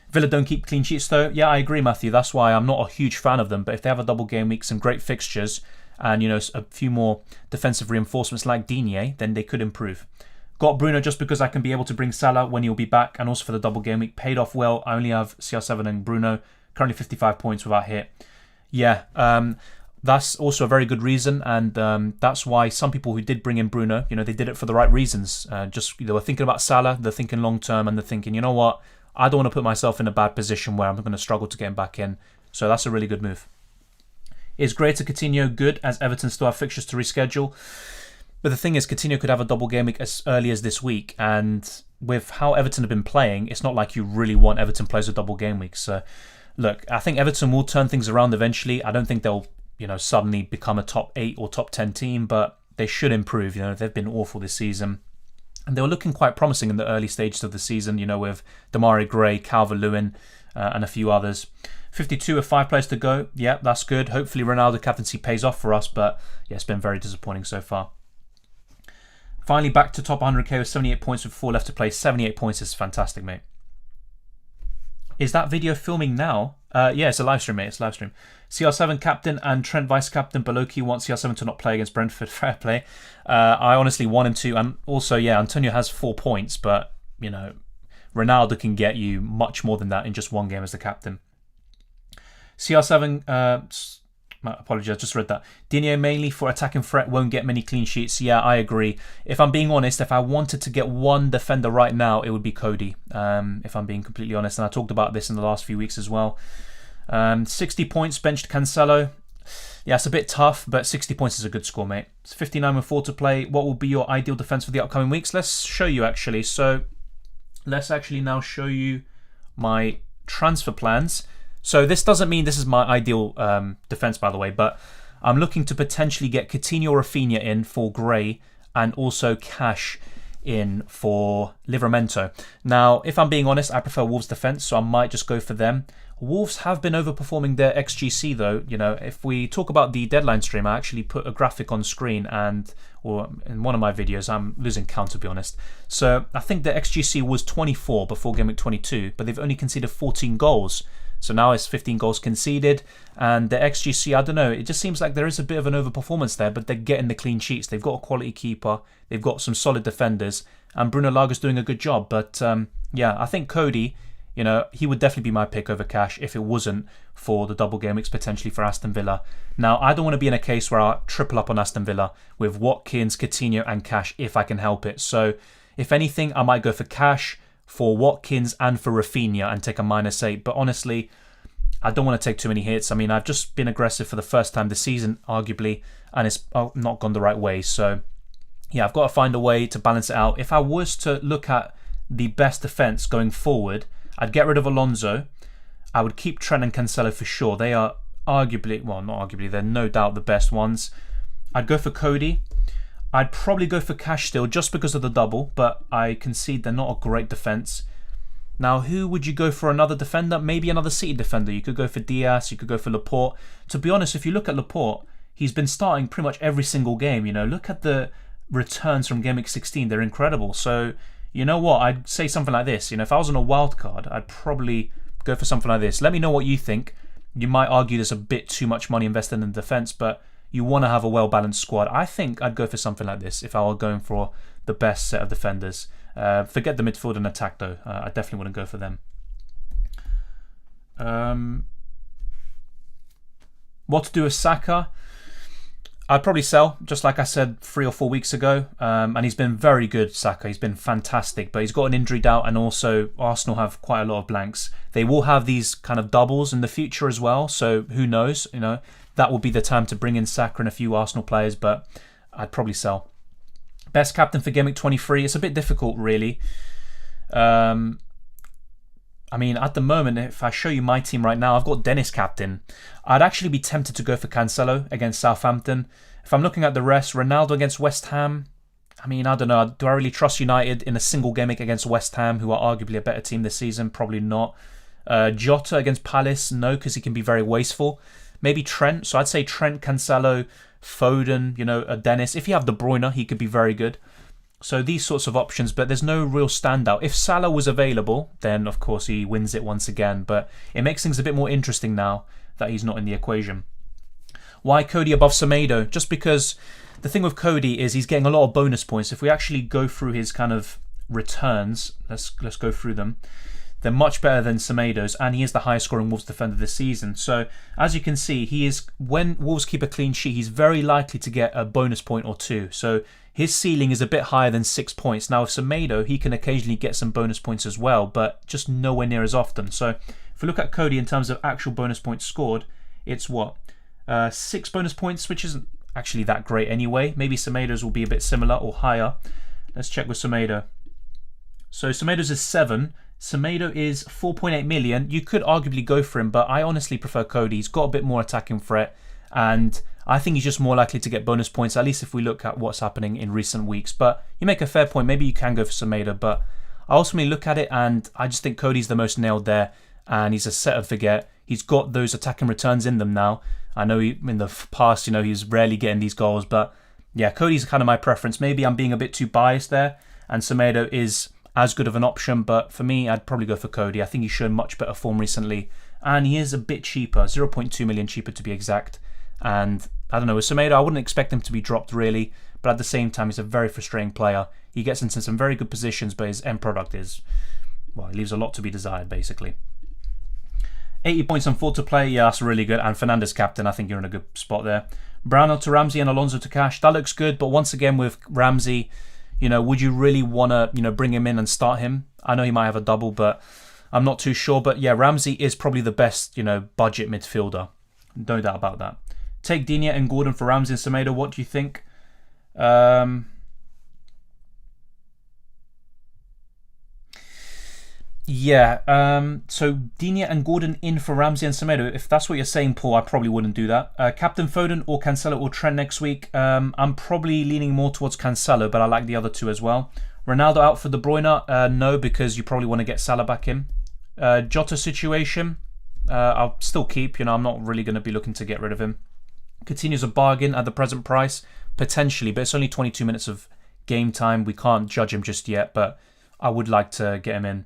Villa don't keep clean sheets though. Yeah, I agree, Matthew. That's why I'm not a huge fan of them. But if they have a double game week, some great fixtures, and a few more defensive reinforcements like Digne, then they could improve. Got Bruno just because I can be able to bring Salah when he'll be back, and also for the double game week. Paid off well. I only have CR7 and Bruno. Currently 55 points without hit. Yeah, that's also a very good reason, and that's why some people who did bring in Bruno, they did it for the right reasons. They were thinking about Salah, they're thinking long term, and they're thinking, you know what, I don't want to put myself in a bad position where I'm going to struggle to get him back in. So that's a really good move. Is Greater Coutinho good, as Everton still have fixtures to reschedule? But the thing is, Coutinho could have a double game week as early as this week, and with how Everton have been playing, it's not like you really want Everton players a double game week. So, look, I think Everton will turn things around eventually. I don't think they'll, suddenly become a top 8 or top 10 team, but they should improve. They've been awful this season. And they were looking quite promising in the early stages of the season, with Damari Gray, Calvert-Lewin, and a few others. 52 with 5 players to go. Yeah, that's good. Hopefully Ronaldo captaincy pays off for us, but yeah, it's been very disappointing so far. Finally back to top 100k with 78 points with 4 left to play. 78 points is fantastic, mate. Is that video filming now? Yeah, it's a live stream, mate. It's a live stream. CR7 captain and Trent vice captain. Beloki wants CR7 to not play against Brentford. Fair play. I honestly want him to. And also, yeah, Antonio has 4 points, but, Ronaldo can get you much more than that in just one game as the captain. CR7, apologies, I just read that. Digne mainly for attacking threat, won't get many clean sheets. Yeah, I agree. If I'm being honest, if I wanted to get one defender right now, it would be Cody, if I'm being completely honest. And I talked about this in the last few weeks as well. 60 points, benched Cancelo. Yeah, it's a bit tough, but 60 points is a good score, mate. It's 59 with 4 to play. What will be your ideal defense for the upcoming weeks? Let's show you, actually. So, let's actually now show you my transfer plans. So this doesn't mean this is my ideal defence, by the way, but I'm looking to potentially get Coutinho or Rafinha in for Gray and also Cash in for Livramento. Now, if I'm being honest, I prefer Wolves' defence, so I might just go for them. Wolves have been overperforming their XGC though. If we talk about the deadline stream, I actually put a graphic on screen or in one of my videos, I'm losing count to be honest. So I think the XGC was 24 before Game Week 22, but they've only conceded 14 goals. So now it's 15 goals conceded, and the XGC, I don't know, it just seems like there is a bit of an overperformance there, but they're getting the clean sheets. They've got a quality keeper, they've got some solid defenders, and Bruno Laga's doing a good job. But yeah, I think Cody, he would definitely be my pick over Cash if it wasn't for the double game weeks potentially for Aston Villa. Now, I don't want to be in a case where I triple up on Aston Villa with Watkins, Coutinho, and Cash if I can help it. So, if anything, I might go for Cash, for Watkins and for Rafinha and take a -8. But honestly, I don't want to take too many hits. I mean, I've just been aggressive for the first time this season, arguably, and it's not gone the right way. So, yeah, I've got to find a way to balance it out. If I was to look at the best defence going forward, I'd get rid of Alonso. I would keep Trent and Cancelo for sure. They are arguably, well, not arguably, they're no doubt the best ones. I'd go for Cody. I'd probably go for Cash still just because of the double, but I concede they're not a great defence. Now, who would you go for another defender? Maybe another City defender. You could go for Diaz, you could go for Laporte. To be honest, if you look at Laporte, he's been starting pretty much every single game. Look at the returns from Game Week 16. They're incredible. So, you know what? I'd say something like this. If I was on a wildcard, I'd probably go for something like this. Let me know what you think. You might argue there's a bit too much money invested in defence, but you want to have a well-balanced squad. I think I'd go for something like this if I were going for the best set of defenders. Forget the midfield and attack though. I definitely wouldn't go for them. What to do with Saka? I'd probably sell, just like I said 3 or 4 weeks ago. And he's been very good, Saka. He's been fantastic. But he's got an injury doubt, and also Arsenal have quite a lot of blanks. They will have these kind of doubles in the future as well. So who knows? That will be the time to bring in Saka and a few Arsenal players. But I'd probably sell. Best captain for Gameweek 23. It's a bit difficult, really. I mean, at the moment, if I show you my team right now, I've got Dennis captain. I'd actually be tempted to go for Cancelo against Southampton. If I'm looking at the rest, Ronaldo against West Ham. I mean, I don't know. Do I really trust United in a single game against West Ham, who are arguably a better team this season? Probably not. Jota against Palace? No, because he can be very wasteful. Maybe Trent. So I'd say Trent, Cancelo, Foden, Dennis. If you have De Bruyne, he could be very good. So these sorts of options, but there's no real standout. If Salah was available, then of course he wins it once again. But it makes things a bit more interesting now that he's not in the equation. Why Cody above Semedo? Just because the thing with Cody is he's getting a lot of bonus points. If we actually go through his kind of returns, let's go through them. They're much better than Semedo's, and he is the highest scoring Wolves defender this season. So as you can see, when Wolves keep a clean sheet, he's very likely to get a bonus point or two. So his ceiling is a bit higher than 6 points. Now, with Semedo, he can occasionally get some bonus points as well, but just nowhere near as often. So if we look at Cody in terms of actual bonus points scored, it's 6 bonus points, which isn't actually that great anyway. Maybe Semedo's will be a bit similar or higher. Let's check with Semedo. So Semedo's is 7. Semedo is 4.8 million. You could arguably go for him, but I honestly prefer Cody. He's got a bit more attacking threat, and I think he's just more likely to get bonus points, at least if we look at what's happening in recent weeks. But you make a fair point. Maybe you can go for Semedo, but I ultimately look at it and I just think Cody's the most nailed there, and he's a set and forget. He's got those attacking returns in them now. I know in the past, he's rarely getting these goals, but yeah, Cody's kind of my preference. Maybe I'm being a bit too biased there, and Semedo is as good of an option, but for me, I'd probably go for Cody. I think he's shown much better form recently, and he is a bit cheaper, 0.2 million cheaper to be exact. And I don't know, with Semedo, I wouldn't expect him to be dropped really, but at the same time, he's a very frustrating player. He gets into some very good positions, but his end product is, well, he leaves a lot to be desired, basically. 80 points on 4 to play, yeah, that's really good. And Fernandes captain, I think you're in a good spot there. Brownhill to Ramsey and Alonso to Cash, that looks good, but once again with Ramsey, would you really want to, bring him in and start him? I know he might have a double, but I'm not too sure. But yeah, Ramsey is probably the best, budget midfielder. No doubt about that. Take Digne and Gordon for Ramsey and Semedo. What do you think? So Digne and Gordon in for Ramsey and Semedo. If that's what you're saying, Paul, I probably wouldn't do that. Captain Foden or Cancelo or Trent next week. I'm probably leaning more towards Cancelo, but I like the other two as well. Ronaldo out for De Bruyne. No, because you probably want to get Salah back in. Jota situation. I'll still keep. I'm not really going to be looking to get rid of him. Coutinho's a bargain at the present price, potentially, but it's only 22 minutes of game time. We can't judge him just yet, but I would like to get him in.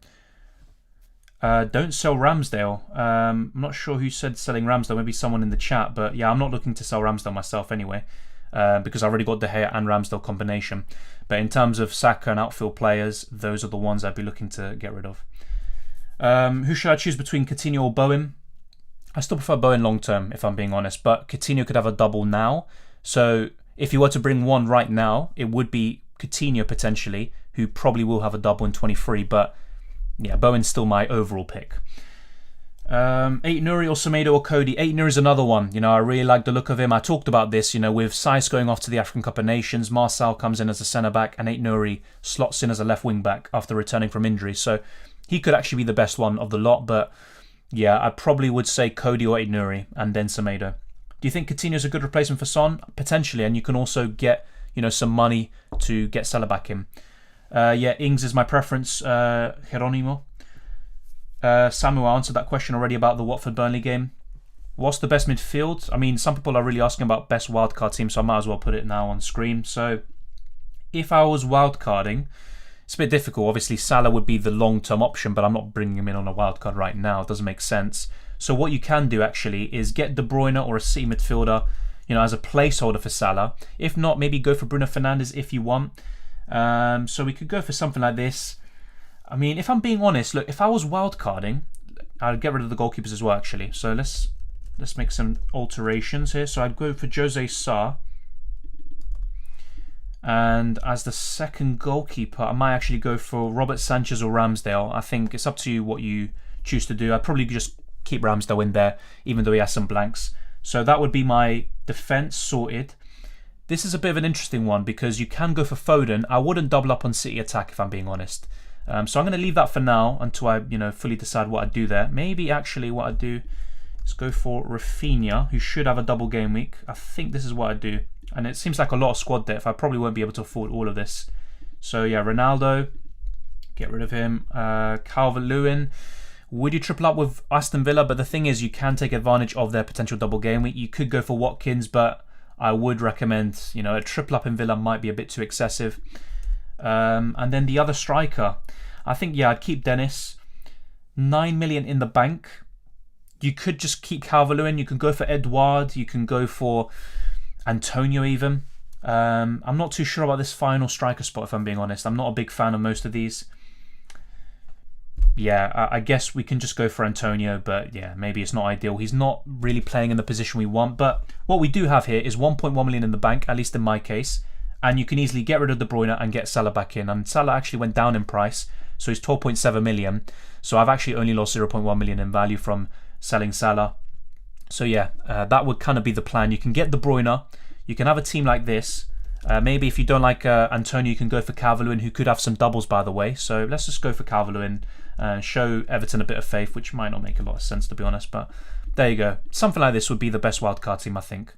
Don't sell Ramsdale. I'm not sure who said selling Ramsdale, maybe someone in the chat, but yeah, I'm not looking to sell Ramsdale myself anyway, because I've already got De Gea and Ramsdale combination. But in terms of Saka and outfield players, those are the ones I'd be looking to get rid of. Who should I choose between Coutinho or Bowen? I still prefer Bowen long term, if I'm being honest, but Coutinho could have a double now. So if you were to bring one right now, it would be Coutinho potentially, who probably will have a double in 23, but yeah, Bowen's still my overall pick. 8 Nuri or Semedo or Cody. 8 Nuri is another one. I really like the look of him. I talked about this, with Saiss going off to the African Cup of Nations. Marcel comes in as a centre-back, and 8 Nuri slots in as a left wing-back after returning from injury. So he could actually be the best one of the lot, but yeah, I probably would say Cody or 8 Nuri, and then Semedo. Do you think Coutinho's a good replacement for Son? Potentially, and you can also get, some money to get Salah back in. Ings is my preference. Geronimo. Samuel answered that question already about the Watford-Burnley game. What's the best midfield? I mean, some people are really asking about best wildcard team, so I might as well put it now on screen. So, if I was wildcarding, it's a bit difficult. Obviously, Salah would be the long-term option, but I'm not bringing him in on a wildcard right now. It doesn't make sense. So what you can do, actually, is get De Bruyne or a City midfielder, as a placeholder for Salah. If not, maybe go for Bruno Fernandes if you want. So we could go for something like this. I mean, if I'm being honest, look, if I was wildcarding, I'd get rid of the goalkeepers as well, actually. So let's make some alterations here. So I'd go for Jose Sa. And as the second goalkeeper, I might actually go for Robert Sanchez or Ramsdale. I think it's up to you what you choose to do. I'd probably just keep Ramsdale in there, even though he has some blanks. So that would be my defence sorted. This is a bit of an interesting one because you can go for Foden. I wouldn't double up on City attack if I'm being honest. So I'm going to leave that for now until I fully decide what I'd do there. Maybe actually what I'd do is go for Rafinha, who should have a double game week. I think this is what I'd do. And it seems like a lot of squad depth. I probably won't be able to afford all of this. So yeah, Ronaldo, get rid of him. Calvert-Lewin. Would you triple up with Aston Villa? But the thing is, you can take advantage of their potential double game week. You could go for Watkins, but I would recommend, a triple up in Villa might be a bit too excessive. And then the other striker, I think, yeah, I'd keep Dennis. 9 million in the bank. You could just keep Calvert-Lewin. You can go for Edouard. You can go for Antonio even. I'm not too sure about this final striker spot, if I'm being honest. I'm not a big fan of most of these. Yeah, I guess we can just go for Antonio, but yeah, maybe it's not ideal. He's not really playing in the position we want, but what we do have here is 1.1 million in the bank, at least in my case, and you can easily get rid of De Bruyne and get Salah back in, and Salah actually went down in price, so he's 12.7 million, so I've actually only lost 0.1 million in value from selling Salah. So yeah, that would kind of be the plan. You can get De Bruyne, you can have a team like this. Maybe if you don't like Antonio, you can go for Calvert-Lewin, who could have some doubles, by the way. So let's just go for Calvert-Lewin and show Everton a bit of faith, which might not make a lot of sense, to be honest. But there you go. Something like this would be the best wildcard team, I think.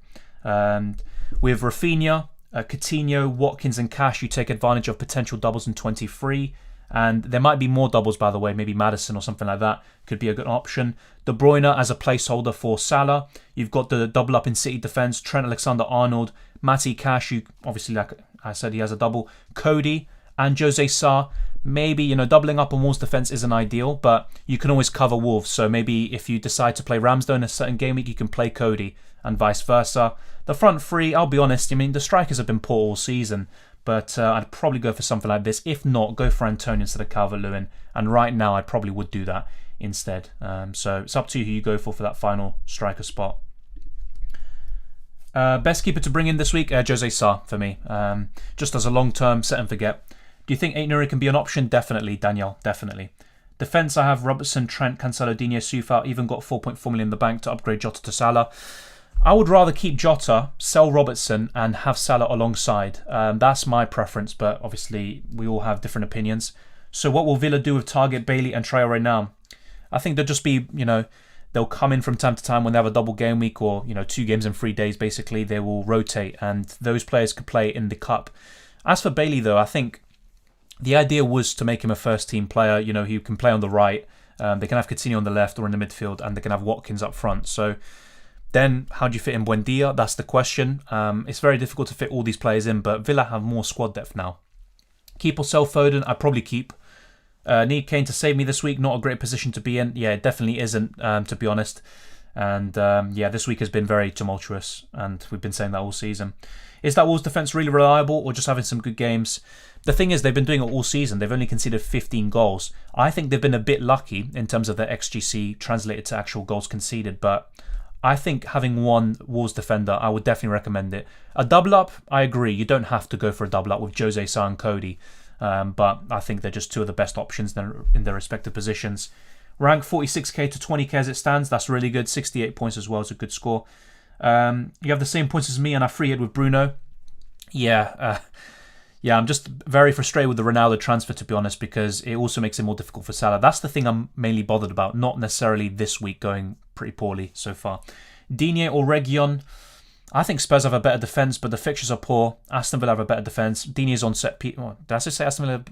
With Rafinha, Coutinho, Watkins and Cash, you take advantage of potential doubles in 23. And there might be more doubles, by the way. Maybe Maddison or something like that could be a good option. De Bruyne as a placeholder for Salah. You've got the double up in City defence. Trent Alexander-Arnold, Matty Cash, you obviously, like I said, he has a double. Cody and Jose Sa. Maybe, doubling up on Wolves defence isn't ideal, but you can always cover Wolves. So maybe if you decide to play Ramsdale in a certain game week, you can play Cody and vice versa. The front three, I'll be honest, the strikers have been poor all season. But I'd probably go for something like this. If not, go for Antonio instead of Calvert-Lewin. And right now, I probably would do that instead. So it's up to you who you go for that final striker spot. Best keeper to bring in this week, Jose Sa for me. Just as a long-term set and forget. Do you think 8 Nuri can be an option? Definitely, Danielle, definitely. Defence, I have Robertson, Trent, Cancelo, Digne, Sufa. Even got 4.4 million in the bank to upgrade Jota to Salah. I would rather keep Jota, sell Robertson, and have Salah alongside. That's my preference, but obviously we all have different opinions. So what will Villa do with Target, Bailey, and Traore now? I think they'll just be, they'll come in from time to time when they have a double game week or, 2 games in 3 days, basically. They will rotate, and those players could play in the cup. As for Bailey, though, I think the idea was to make him a first-team player, who can play on the right. They can have Coutinho on the left or in the midfield, and they can have Watkins up front. So then, how do you fit in Buendia? That's the question. It's very difficult to fit all these players in, but Villa have more squad depth now. Keep or sell Foden? I'd probably keep. Need Kane to save me this week? Not a great position to be in. Yeah, it definitely isn't, to be honest. And yeah, this week has been very tumultuous, and we've been saying that all season. Is that Wolves defence really reliable, or just having some good games? The thing is, they've been doing it all season. They've only conceded 15 goals. I think they've been a bit lucky in terms of their XGC translated to actual goals conceded, but I think having one Wolves defender, I would definitely recommend it. A double up, I agree. You don't have to go for a double up with Jose Sa and Cody, but I think they're just two of the best options in their respective positions. Rank 46k to 20k as it stands. That's really good. 68 points as well is a good score. You have the same points as me, and I free hit with Bruno. Yeah, I'm just very frustrated with the Ronaldo transfer, to be honest, because it also makes it more difficult for Salah. That's the thing I'm mainly bothered about, not necessarily this week going pretty poorly so far. Digne or Region? I think Spurs have a better defence, but the fixtures are poor. Aston Villa have a better defence. Digne is on set piece. Oh, did I just say Aston Villa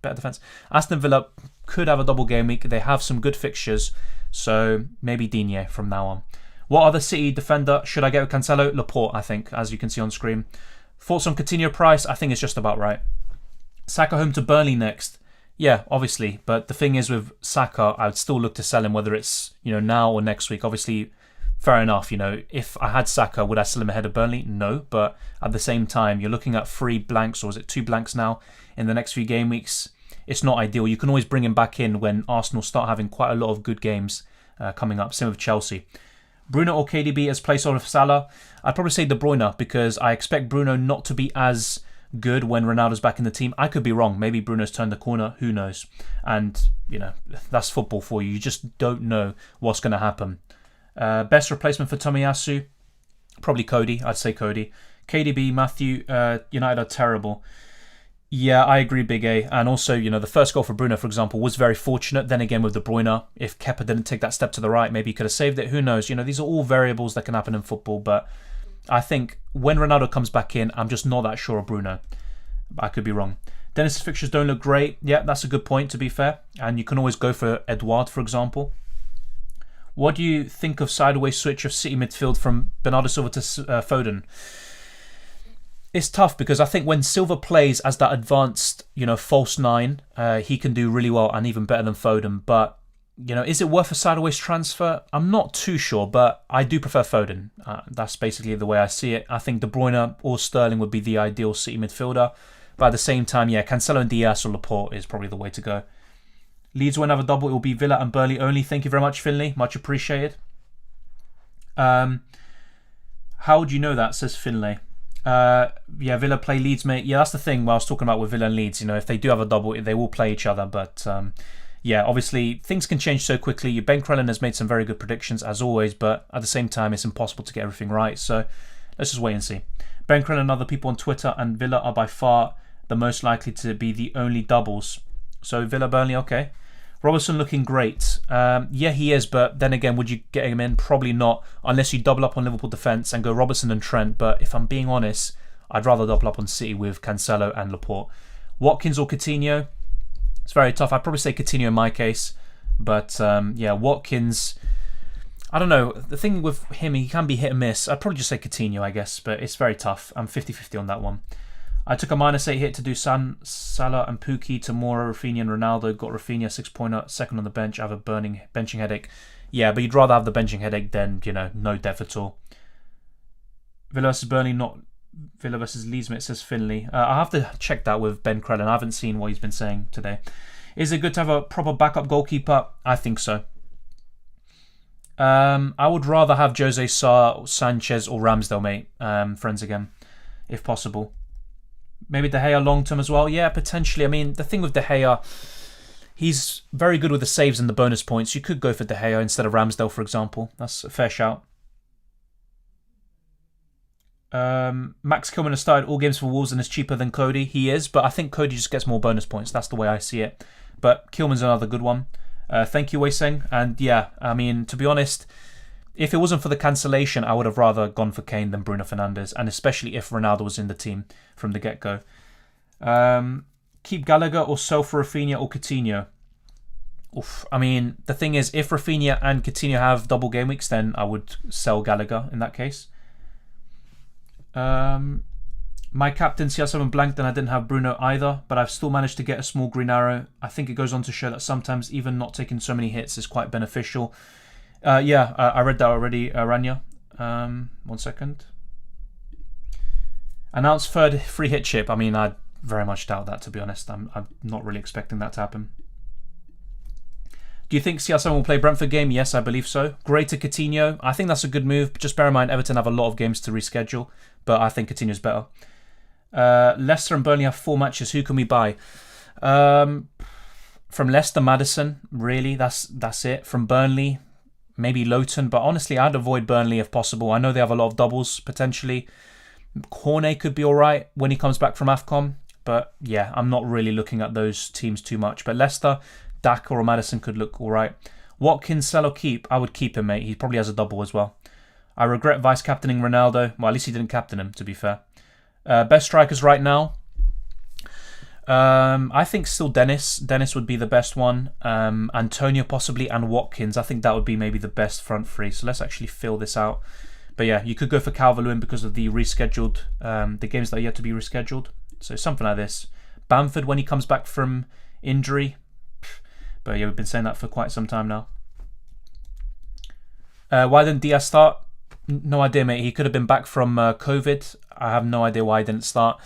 better defence? Aston Villa could have a double game week. They have some good fixtures, so maybe Digne from now on. What other City defender should I get with Cancelo? Laporte, I think, as you can see on screen. Thoughts on Coutinho price? I think it's just about right. Saka home to Burnley next. Yeah, obviously. But the thing is with Saka, I would still look to sell him, whether it's now or next week. Obviously, fair enough. If I had Saka, would I sell him ahead of Burnley? No. But at the same time, you're looking at 3 blanks, or is it 2 blanks now in the next few game weeks? it's not ideal. You can always bring him back in when Arsenal start having quite a lot of good games coming up. Same with Chelsea. Bruno or KDB as placeholder of Salah? I'd probably say De Bruyne, because I expect Bruno not to be as good when Ronaldo's back in the team. I could be wrong. Maybe Bruno's turned the corner. Who knows? And, that's football for you. You just don't know what's going to happen. Best replacement for Tomiyasu? Probably Cody. I'd say Cody. KDB, Matthew, United are terrible. Yeah, I agree, Big A. And also, the first goal for Bruno, for example, was very fortunate. Then again, with De Bruyne, if Kepa didn't take that step to the right, maybe he could have saved it. Who knows? These are all variables that can happen in football. But I think when Ronaldo comes back in, I'm just not that sure of Bruno. I could be wrong. Dennis's fixtures don't look great. Yeah, that's a good point, to be fair. And you can always go for Edouard, for example. What do you think of sideways switch of City midfield from Bernardo Silva to Foden? It's tough because I think when Silva plays as that advanced, false nine, he can do really well and even better than Foden. But, is it worth a sideways transfer? I'm not too sure, but I do prefer Foden. That's basically the way I see it. I think De Bruyne or Sterling would be the ideal City midfielder. But at the same time, Cancelo and Diaz or Laporte is probably the way to go. Leeds won't have a double. It will be Villa and Burnley only. Thank you very much, Finley. Much appreciated. How would you know that, says Finlay? Villa play Leeds, mate. Yeah, that's the thing I was talking about with Villa and Leeds. If they do have a double, they will play each other. But obviously things can change so quickly. Ben Crellin has made some very good predictions as always, but at the same time it's impossible to get everything right. So let's just wait and see. Ben Crellin and other people on Twitter and Villa are by far the most likely to be the only doubles. So Villa, Burnley, okay. Robertson looking great. Yeah, he is, but then again, would you get him in? Probably not, unless you double up on Liverpool defence and go Robertson and Trent. But if I'm being honest, I'd rather double up on City with Cancelo and Laporte. Watkins or Coutinho? It's very tough. I'd probably say Coutinho in my case. But Watkins, I don't know. The thing with him, he can be hit and miss. I'd probably just say Coutinho, I guess, but it's very tough. I'm 50-50 on that one. I took a -8 hit to do Salah and Pukki to Mora, Rafinha and Ronaldo. Got Rafinha 6-pointer, second on the bench. I have a benching headache. Yeah, but you'd rather have the benching headache than, no depth at all. Villa versus Burnley, not Villa versus Leeds, mate, says Finley. I'll have to check that with Ben Crellin. I haven't seen what he's been saying today. Is it good to have a proper backup goalkeeper? I think so. I would rather have Jose Sarr, Sanchez or Ramsdale, mate. Friends again, if possible. Maybe De Gea long term as well. Yeah, potentially. I mean, the thing with De Gea, he's very good with the saves and the bonus points. You could go for De Gea instead of Ramsdale, for example. That's a fair shout. Max Kilman has started all games for Wolves and is cheaper than Cody. He is, but I think Cody just gets more bonus points. That's the way I see it. But Kilman's another good one. Thank you, Wei Seng. And yeah, I mean, to be honest, if it wasn't for the cancellation, I would have rather gone for Kane than Bruno Fernandes, and especially if Ronaldo was in the team from the get-go. Keep Gallagher or sell for Rafinha or Coutinho? Oof. I mean, the thing is, if Rafinha and Coutinho have double game weeks, then I would sell Gallagher in that case. My captaincy has someone blanked and I didn't have Bruno either, but I've still managed to get a small green arrow. I think it goes on to show that sometimes even not taking so many hits is quite beneficial. I read that already, Rania. 1 second. Announced third free hit chip. I mean, I very much doubt that, to be honest. I'm not really expecting that to happen. Do you think CR7 will play Brentford game? Yes, I believe so. Greater Coutinho. I think that's a good move. Just bear in mind, Everton have a lot of games to reschedule, but I think Coutinho's better. Leicester and Burnley have 4 matches. Who can we buy? From Leicester, Maddison. Really, that's it. From Burnley, maybe Lowton, but honestly, I'd avoid Burnley if possible. I know they have a lot of doubles, potentially. Cornet could be alright when he comes back from AFCON, but yeah, I'm not really looking at those teams too much. But Leicester, Daka or Maddison could look alright. Watkins, sell or keep? I would keep him, mate. He probably has a double as well. I regret vice-captaining Ronaldo. Well, at least he didn't captain him, to be fair. Best strikers right now? I think still Dennis. Dennis would be the best one. Antonio possibly, and Watkins. I think that would be maybe the best front three. So let's actually fill this out. But yeah, you could go for Calvert-Lewin because of the rescheduled, the games that are yet to be rescheduled. So something like this. Bamford when he comes back from injury. But yeah, we've been saying that for quite some time now. Why didn't Diaz start? No idea, mate. He could have been back from COVID. I have no idea why he didn't start.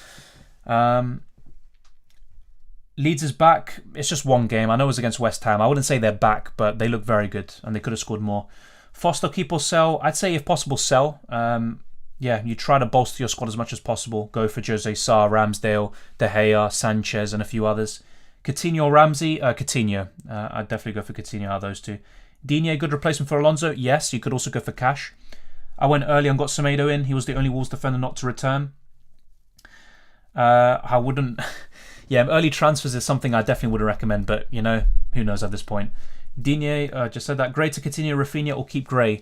Leeds is back. It's just one game. I know it was against West Ham. I wouldn't say they're back, but they look very good and they could have scored more. Foster, keep or sell? I'd say if possible, sell. Yeah, you try to bolster your squad as much as possible. Go for Jose Sarr, Ramsdale, De Gea, Sanchez, and a few others. Coutinho or Ramsey? Coutinho. I'd definitely go for Coutinho out of those two. Digne, good replacement for Alonso? Yes, you could also go for cash. I went early and got Semedo in. He was the only Wolves defender not to return. I wouldn't... Yeah, early transfers is something I definitely wouldn't recommend, but, you know, who knows at this point. Digne, just said that. Gray to Coutinho, Rafinha, or keep Gray?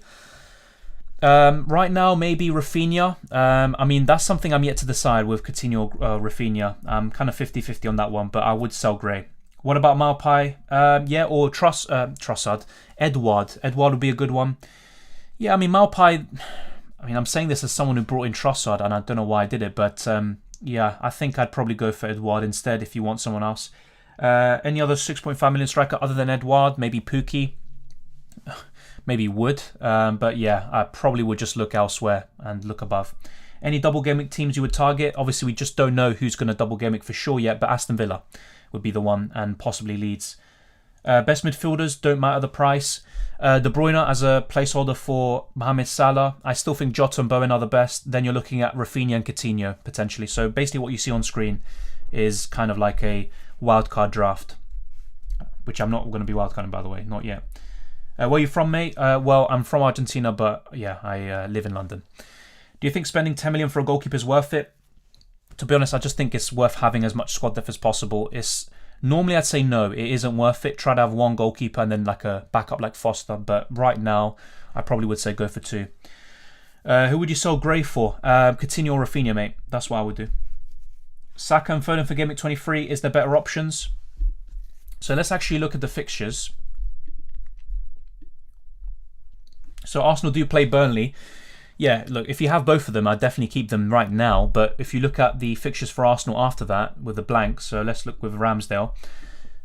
Right now, maybe Rafinha. I mean, that's something I'm yet to decide with Coutinho or Rafinha. I'm kind of 50-50 on that one, but I would sell Gray. What about Maupay? Yeah, or Trossard. Edouard. Edouard would be a good one. Yeah, I mean, Maupay... I mean, I'm saying this as someone who brought in Trossard, and I don't know why I did it, but... yeah, I think I'd probably go for Edouard instead if you want someone else. Any other 6.5 million striker other than Edouard? Maybe Pukki. Maybe Wood. But yeah, I probably would just look elsewhere and look above. Any double game week teams you would target? Obviously, we just don't know who's going to double game week for sure yet, but Aston Villa would be the one, and possibly Leeds. Best midfielders, don't matter the price. De Bruyne as a placeholder for Mohamed Salah. I still think Jota and Bowen are the best. Then you're looking at Rafinha and Coutinho, potentially. So basically what you see on screen is kind of like a wildcard draft, which I'm not going to be wildcarding, by the way. Not yet. Where are you from, mate? Well, I'm from Argentina, but yeah, I live in London. Do you think spending 10 million for a goalkeeper is worth it? To be honest, I just think it's worth having as much squad depth as possible. Normally, I'd say no, it isn't worth it. Try to have one goalkeeper and then like a backup like Foster. But right now, I probably would say go for two. Who would you sell Gray for? Coutinho or Rafinha, mate. That's what I would do. Saka and Foden for Game Week 23. Is there better options? So let's actually look at the fixtures. So Arsenal do play Burnley. Yeah, look, if you have both of them, I'd definitely keep them right now. But if you look at the fixtures for Arsenal after that, with the blank, so let's look with Ramsdale.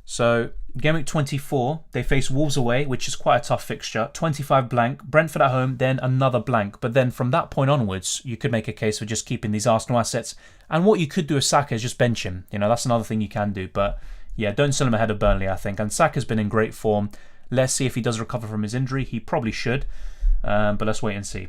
So, Game Week 24, they face Wolves away, which is quite a tough fixture. 25 blank, Brentford at home, then another blank. But then from that point onwards, you could make a case for just keeping these Arsenal assets. And what you could do with Saka is just bench him. You know, that's another thing you can do. But yeah, don't sell him ahead of Burnley, I think. And Saka's been in great form. Let's see if he does recover from his injury. He probably should. But let's wait and see.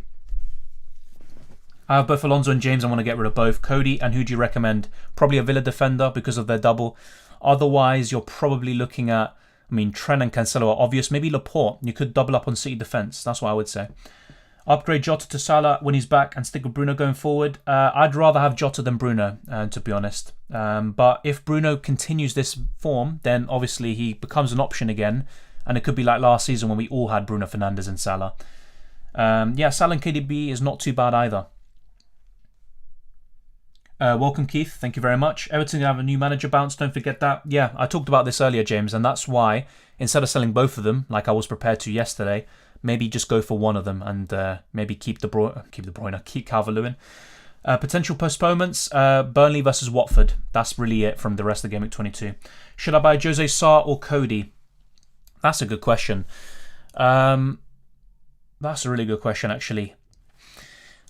I have both Alonso and James. I want to get rid of both. Cody, and who do you recommend? Probably a Villa defender because of their double. Otherwise, you're probably looking at, I mean, Trent and Cancelo are obvious. Maybe Laporte. You could double up on City defence. That's what I would say. Upgrade Jota to Salah when he's back and stick with Bruno going forward. I'd rather have Jota than Bruno, to be honest. But if Bruno continues this form, then obviously he becomes an option again. And it could be like last season when we all had Bruno Fernandes and Salah. Yeah, Salah and KDB is not too bad either. Welcome, Keith. Thank you very much. Everton have a new manager bounce. Don't forget that. Yeah, I talked about this earlier, James, and that's why instead of selling both of them, like I was prepared to yesterday, maybe just go for one of them and maybe keep Calvert-Lewin. Potential postponements: Burnley versus Watford. That's really it from the rest of the Game Week 22. Should I buy Jose Sarr or Cody? That's a good question. That's a really good question, actually.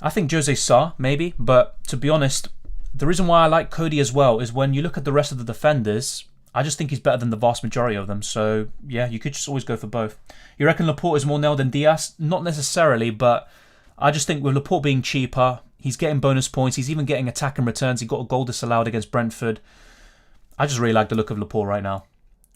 I think Jose Sarr, maybe, but to be honest, the reason why I like Cody as well is when you look at the rest of the defenders, I just think he's better than the vast majority of them. So, yeah, you could just always go for both. You reckon Laporte is more nailed than Diaz? Not necessarily, but I just think with Laporte being cheaper, he's getting bonus points, he's even getting attack and returns, he got a goal disallowed against Brentford. I just really like the look of Laporte right now.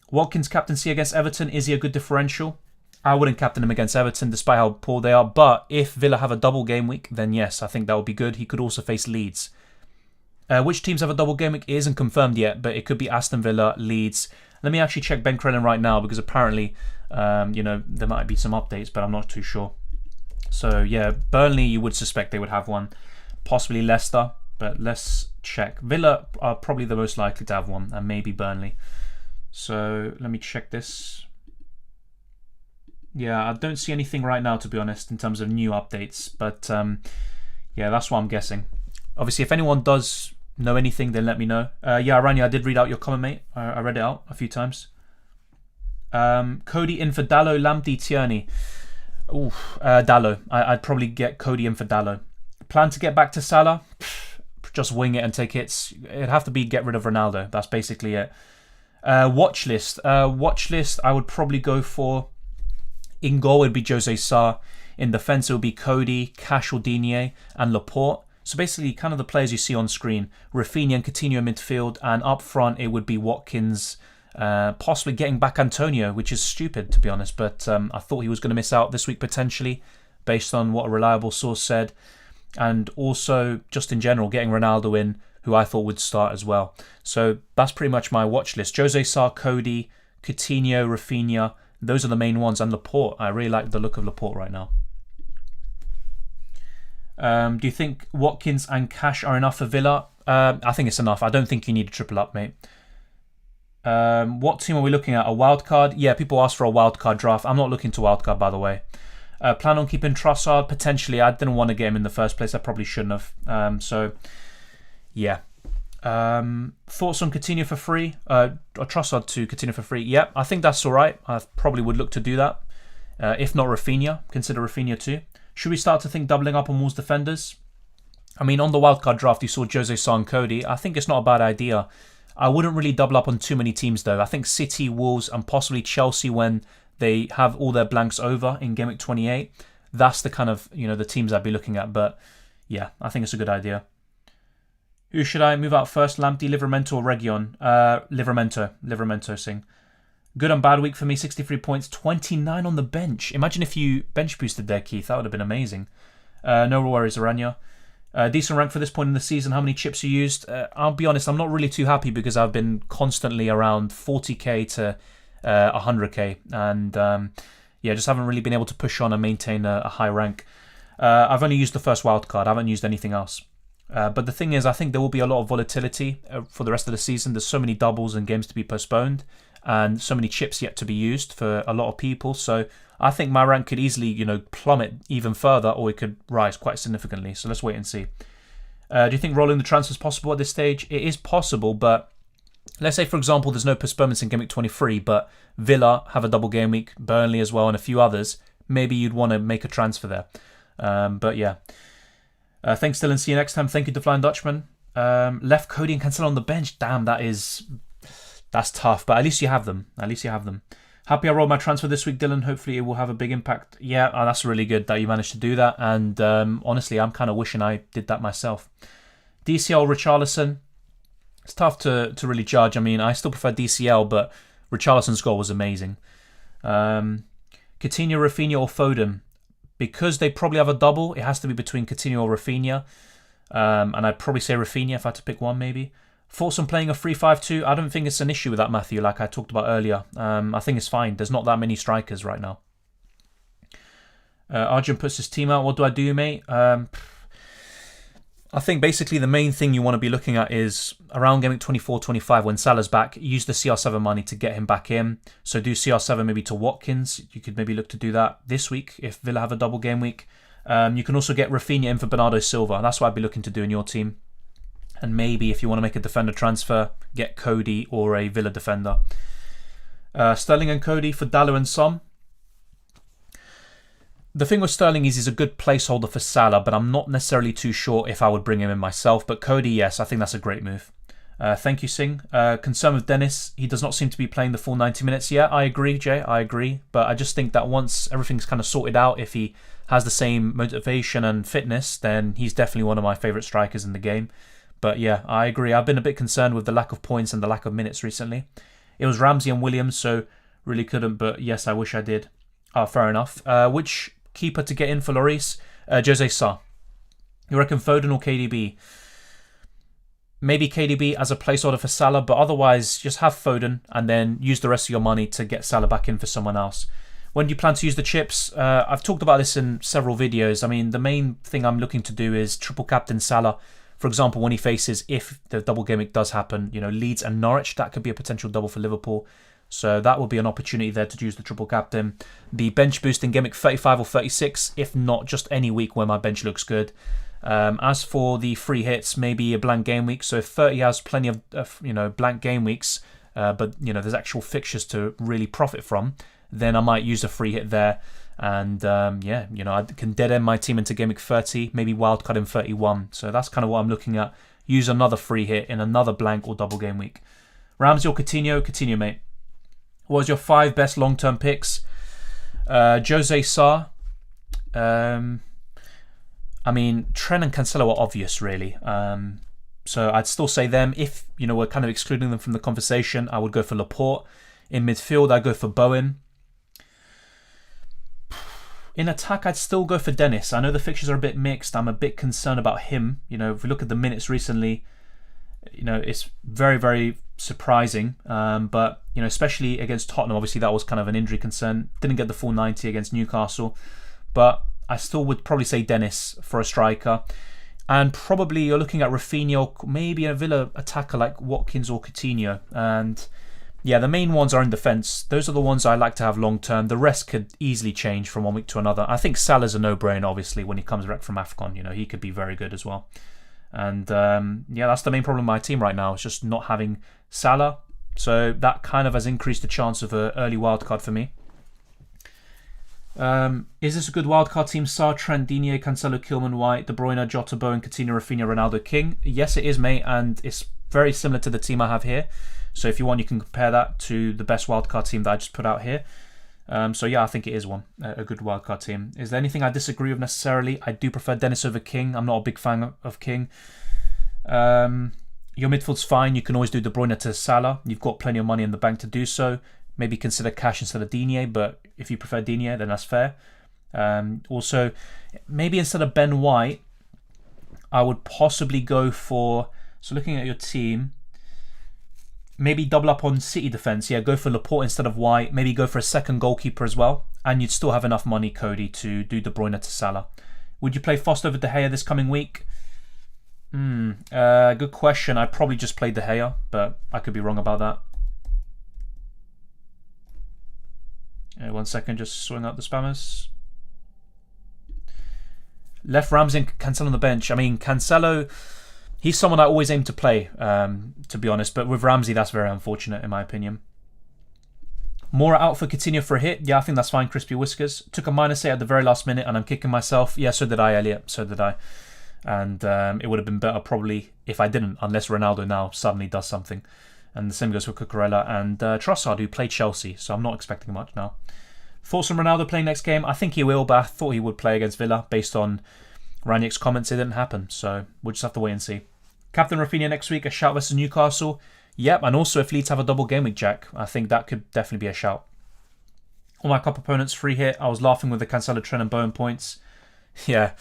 Watkins' captaincy against Everton, is he a good differential? I wouldn't captain him against Everton despite how poor they are, but if Villa have a double game week, then yes, I think that would be good. He could also face Leeds. Which teams have a double game week isn't confirmed yet, but it could be Aston Villa, Leeds. Let me actually check Ben Crellin right now because apparently, there might be some updates, but I'm not too sure. So yeah, Burnley, you would suspect they would have one. Possibly Leicester, but let's check. Villa are probably the most likely to have one, and maybe Burnley. So let me check this. Yeah, I don't see anything right now, to be honest, in terms of new updates. But yeah, that's what I'm guessing. Obviously, if anyone does know anything, then let me know. Yeah, Aranya, I did read out your comment, mate. I read it out a few times. Cody in for Dallo, Lamptey, Tierney. Ooh, Dallo. I'd probably get Cody in for Dallo. Plan to get back to Salah? Just wing it and take hits. It'd have to be get rid of Ronaldo. That's basically it. Watch list. I would probably go for, in goal would be Jose Sa. In defence it would be Cody, Cash or Digne, and Laporte. So basically kind of the players you see on screen. Rafinha and Coutinho in midfield, and up front it would be Watkins, possibly getting back Antonio, which is stupid to be honest, but I thought he was going to miss out this week potentially, based on what a reliable source said. And also, just in general, getting Ronaldo in, who I thought would start as well. So that's pretty much my watch list. Jose Sa, Cody, Coutinho, Rafinha, those are the main ones. And Laporte, I really like the look of Laporte right now. Do you think Watkins and Cash are enough for Villa? I think it's enough. I don't think you need a triple up, mate. What team are we looking at? A wildcard? Yeah, people ask for a wildcard draft. I'm not looking to wildcard, by the way. Plan on keeping Trossard? Potentially. I didn't want to get him in the first place. I probably shouldn't have. So, yeah. Thoughts on Coutinho for free? Or Trossard to Coutinho for free? Yeah, I think that's all right. I probably would look to do that. If not Rafinha, consider Rafinha too. Should we start to think doubling up on Wolves defenders? I mean, on the wildcard draft, you saw Jose Sa and Cody. I think it's not a bad idea. I wouldn't really double up on too many teams, though. I think City, Wolves, and possibly Chelsea, when they have all their blanks over in Gameweek 28, that's the kind of, the teams I'd be looking at. But yeah, I think it's a good idea. Who should I move out first? Lamptey, Livramento, or Region? Livramento, Singh. Good and bad week for me, 63 points, 29 on the bench. Imagine if you bench boosted there, Keith. That would have been amazing. No worries, Aranya. Decent rank for this point in the season. How many chips you used? I'll be honest, I'm not really too happy because I've been constantly around 40k to 100k. And just haven't really been able to push on and maintain a high rank. I've only used the first wildcard. I haven't used anything else. But the thing is, I think there will be a lot of volatility for the rest of the season. There's so many doubles and games to be postponed, and so many chips yet to be used for a lot of people. So I think my rank could easily, plummet even further, or it could rise quite significantly. So let's wait and see. Do you think rolling the transfer is possible at this stage? It is possible, but let's say, for example, there's no postponements in Game Week 23, but Villa have a double game week, Burnley as well, and a few others. Maybe you'd want to make a transfer there. But yeah. Thanks, Dylan. See you next time. Thank you to Flying Dutchman. Left Cody and Cancelo on the bench. Damn, that's tough. But at least you have them. Happy I rolled my transfer this week, Dylan. Hopefully it will have a big impact. Yeah, that's really good that you managed to do that. And honestly, I'm kind of wishing I did that myself. DCL, Richarlison. It's tough to really judge. I mean, I still prefer DCL, but Richarlison's goal was amazing. Coutinho, Rafinha, or Foden. Because they probably have a double, it has to be between Coutinho or Rafinha. And I'd probably say Rafinha if I had to pick one, maybe. Thoughts on playing a 3-5-2? I don't think it's an issue with that, Matthew, like I talked about earlier. I think it's fine. There's not that many strikers right now. Arjun puts his team out. What do I do, mate? I think basically the main thing you want to be looking at is around Game Week 24-25 when Salah's back, use the CR7 money to get him back in. So do CR7 maybe to Watkins. You could maybe look to do that this week if Villa have a double game week. You can also get Rafinha in for Bernardo Silva. That's what I'd be looking to do in your team. And maybe if you want to make a defender transfer, get Cody or a Villa defender. Sterling and Cody for Dallo and Son. The thing with Sterling is he's a good placeholder for Salah, but I'm not necessarily too sure if I would bring him in myself. But Cody, yes, I think that's a great move. Thank you, Singh. Concern with Dennis, he does not seem to be playing the full 90 minutes. Yeah, I agree, Jay, I agree. But I just think that once everything's kind of sorted out, if he has the same motivation and fitness, then he's definitely one of my favourite strikers in the game. But yeah, I agree. I've been a bit concerned with the lack of points and the lack of minutes recently. It was Ramsey and Williams, so really couldn't. But yes, I wish I did. Fair enough. Which keeper to get in for Lloris? Jose Sa. You reckon Foden or KDB? Maybe KDB as a placeholder for Salah, but otherwise just have Foden and then use the rest of your money to get Salah back in for someone else. When do you plan to use the chips? I've talked about this in several videos. I mean, the main thing I'm looking to do is triple captain Salah. For example, when he faces, if the double game week does happen, Leeds and Norwich, that could be a potential double for Liverpool. So that will be an opportunity there to use the triple captain. The bench boost in game week 35 or 36, if not just any week where my bench looks good. As for the free hits, maybe a blank game week. So if 30 has plenty of blank game weeks, but there's actual fixtures to really profit from, then I might use a free hit there. And I can dead end my team into game week 30, maybe wildcard in 31. So that's kind of what I'm looking at. Use another free hit in another blank or double game week. Ramsey or Coutinho? Coutinho, mate. What was your 5 best long-term picks? Jose Sarr. I mean, Trent and Cancelo are obvious, really. So I'd still say them. If, we're kind of excluding them from the conversation, I would go for Laporte. In midfield, I'd go for Bowen. In attack, I'd still go for Dennis. I know the fixtures are a bit mixed. I'm a bit concerned about him. If we look at the minutes recently, it's very, very surprising. But, especially against Tottenham, obviously that was kind of an injury concern. Didn't get the full 90 against Newcastle. But I still would probably say Dennis for a striker. And probably you're looking at Rafinha, maybe a Villa attacker like Watkins or Coutinho. And yeah, the main ones are in defence. Those are the ones I like to have long term. The rest could easily change from one week to another. I think Salah's a no-brainer, obviously, when he comes back from AFCON. He could be very good as well. And yeah, that's the main problem with my team right now. It's just not having Salah. So that kind of has increased the chance of an early wildcard for me. Is this a good wildcard team? Sarr, Trent, Digne, Cancelo, Kilman, White, De Bruyne, Jota, Bowen, Coutinho, Rafinha, Ronaldo, King. Yes, it is, mate, and it's very similar to the team I have here. So if you want, you can compare that to the best wildcard team that I just put out here. So yeah, I think it is a good wildcard team. Is there anything I disagree with necessarily? I do prefer Dennis over King. I'm not a big fan of King. Your midfield's fine. You can always do De Bruyne to Salah. You've got plenty of money in the bank to do so. Maybe consider cash instead of Digne, but if you prefer Digne, then that's fair. Also, maybe instead of Ben White, I would possibly go for... So looking at your team, maybe double up on City defence. Yeah, go for Laporte instead of White. Maybe go for a second goalkeeper as well. And you'd still have enough money, Cody, to do De Bruyne to Salah. Would you play Foster over De Gea this coming week? Good question. I'd probably just play De Gea, but I could be wrong about that. 1 second, just sorting out the spammers. Left Ramsey and Cancelo on the bench. I mean, Cancelo, he's someone I always aim to play, to be honest. But with Ramsey, that's very unfortunate, in my opinion. More out for Coutinho for a hit. Yeah, I think that's fine, Crispy Whiskers. Took a -8 at the very last minute, and I'm kicking myself. Yeah, so did I, Elliot. So did I. And it would have been better, probably, if I didn't, unless Ronaldo now suddenly does something. And the same goes for Cucurella and Trossard, who played Chelsea, so I'm not expecting much now. Thoughts on Ronaldo playing next game? I think he will, but I thought he would play against Villa. Based on Ranić's comments, it didn't happen, so we'll just have to wait and see. Captain Rafinha next week, a shout versus Newcastle. Yep, and also if Leeds have a double game week, Jack, I think that could definitely be a shout. All my cup opponents, free hit. I was laughing with the Cancelo, Trent and Bowen points. Yeah.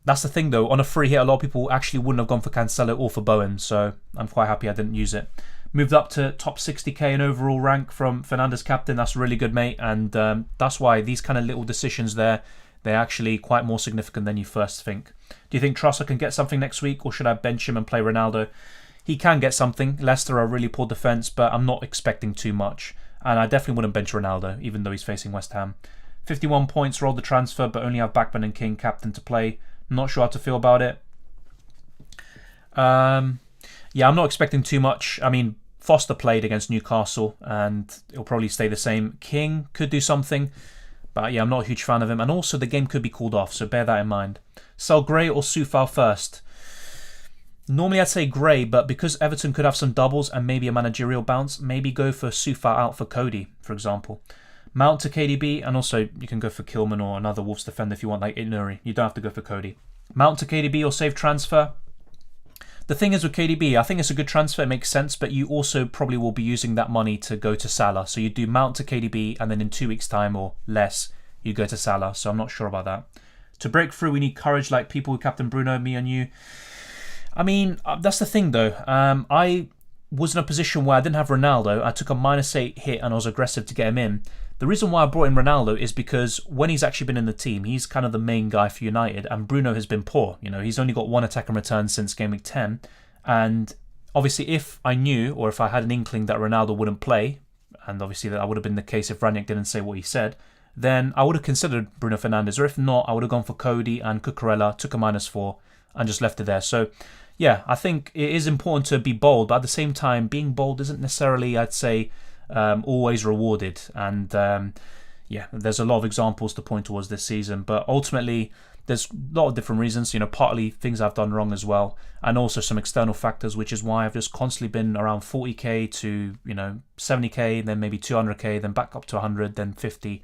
That's the thing though, on a free hit a lot of people actually wouldn't have gone for Cancelo or for Bowen, so I'm quite happy I didn't use it. Moved up to top 60k in overall rank from Fernandes captain. That's really good, mate, and that's why these kind of little decisions there, they're actually quite more significant than you first think. Do you think Trossard can get something next week, or should I bench him and play Ronaldo? He can get something. Leicester are really poor defence, but I'm not expecting too much, and I definitely wouldn't bench Ronaldo even though he's facing West Ham. 51 points, rolled the transfer, but only have Backman and King captain to play. Not sure how to feel about it. Yeah, I'm not expecting too much. I mean, Foster played against Newcastle and it'll probably stay the same. King could do something, but yeah, I'm not a huge fan of him. And also the game could be called off, so bear that in mind. Sell Gray or Soufal first? Normally I'd say Gray, but because Everton could have some doubles and maybe a managerial bounce, maybe go for Soufal out for Cody, for example. Mount to KDB, and also you can go for Kilman or another Wolves defender if you want, like Inuri. You don't have to go for Cody. Mount to KDB or save transfer. The thing is with KDB, I think it's a good transfer, it makes sense, but you also probably will be using that money to go to Salah. So you do Mount to KDB, and then in 2 weeks' time or less, you go to Salah. So I'm not sure about that. To break through, we need courage like people with Captain Bruno, me and you. I mean, that's the thing though. I was in a position where I didn't have Ronaldo. I took a -8 hit and I was aggressive to get him in. The reason why I brought in Ronaldo is because when he's actually been in the team, he's kind of the main guy for United, and Bruno has been poor. He's only got 1 attack and return since Game Week 10. And obviously, if I knew or if I had an inkling that Ronaldo wouldn't play, and obviously that would have been the case if Ranić didn't say what he said, then I would have considered Bruno Fernandes. Or if not, I would have gone for Cody and Cucurella, took a -4, and just left it there. So yeah, I think it is important to be bold, but at the same time, being bold isn't necessarily, I'd say, always rewarded. And yeah, there's a lot of examples to point towards this season, but ultimately There's a lot of different reasons, partly things I've done wrong as well, and also some external factors, which is why I've just constantly been around 40k to 70k, then maybe 200k, then back up to 100, then 50,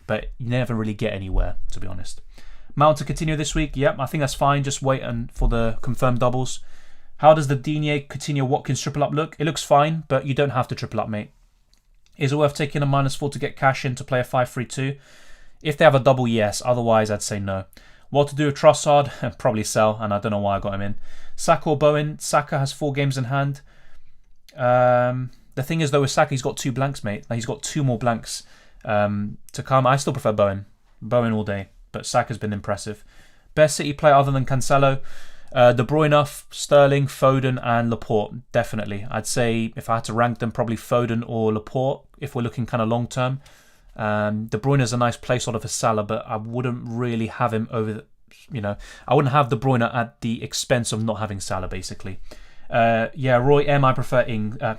but you never really get anywhere, to be honest. Mount to Coutinho this week, yep, I think that's fine. Just waiting for the confirmed doubles. How does the Digne, Coutinho, Watkins triple up look? It looks fine, but you don't have to triple up, mate. Is it worth taking a -4 to get cash in to play a 5-3-2? If they have a double, yes. Otherwise, I'd say no. What to do with Trossard? Probably sell, and I don't know why I got him in. Saka or Bowen? Saka has 4 games in hand. The thing is, though, with Saka, he's got 2 blanks, mate. He's got 2 more blanks to come. I still prefer Bowen. Bowen all day, but Saka's been impressive. Best City player other than Cancelo? De Bruyne, Sterling, Foden, and Laporte. Definitely. I'd say if I had to rank them, probably Foden or Laporte, if we're looking kind of long term. De Bruyne is a nice placeholder for Salah, but I wouldn't really have him over I wouldn't have De Bruyne at the expense of not having Salah, basically. Roy M, I prefer I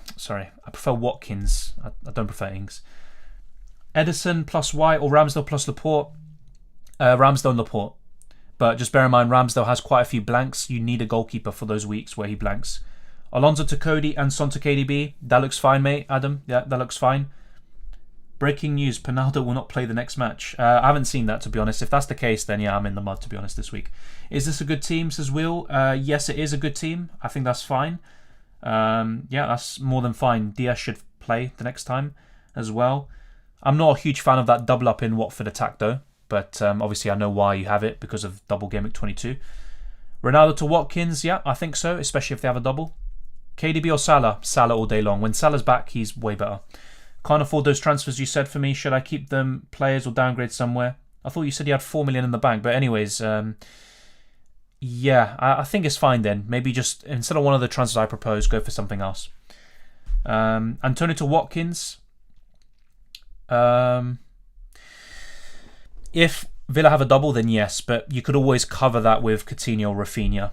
prefer Watkins. I don't prefer Ings. Edison plus White or Ramsdale plus Laporte? Ramsdale and Laporte. But just bear in mind, Ramsdale has quite a few blanks. You need a goalkeeper for those weeks where he blanks. Alonso to Cody and Son to KDB. That looks fine, mate, Adam. Yeah, that looks fine. Breaking news, Ronaldo will not play the next match. I haven't seen that, to be honest. If that's the case, then yeah, I'm in the mud, to be honest, this week. Is this a good team, says Will? Yes, it is a good team. I think that's fine. That's more than fine. Diaz should play the next time as well. I'm not a huge fan of that double up in Watford attack, though. But obviously I know why you have it, because of double Game Week 22. Ronaldo to Watkins, yeah, I think so, especially if they have a double. KDB or Salah? Salah all day long. When Salah's back, he's way better. Can't afford those transfers you said for me. Should I keep them players or downgrade somewhere? I thought you said you had 4 million in the bank. But anyways, I think it's fine then. Maybe just, instead of one of the transfers I proposed, go for something else. Antonio to Watkins. If Villa have a double, then yes, but you could always cover that with Coutinho or Rafinha.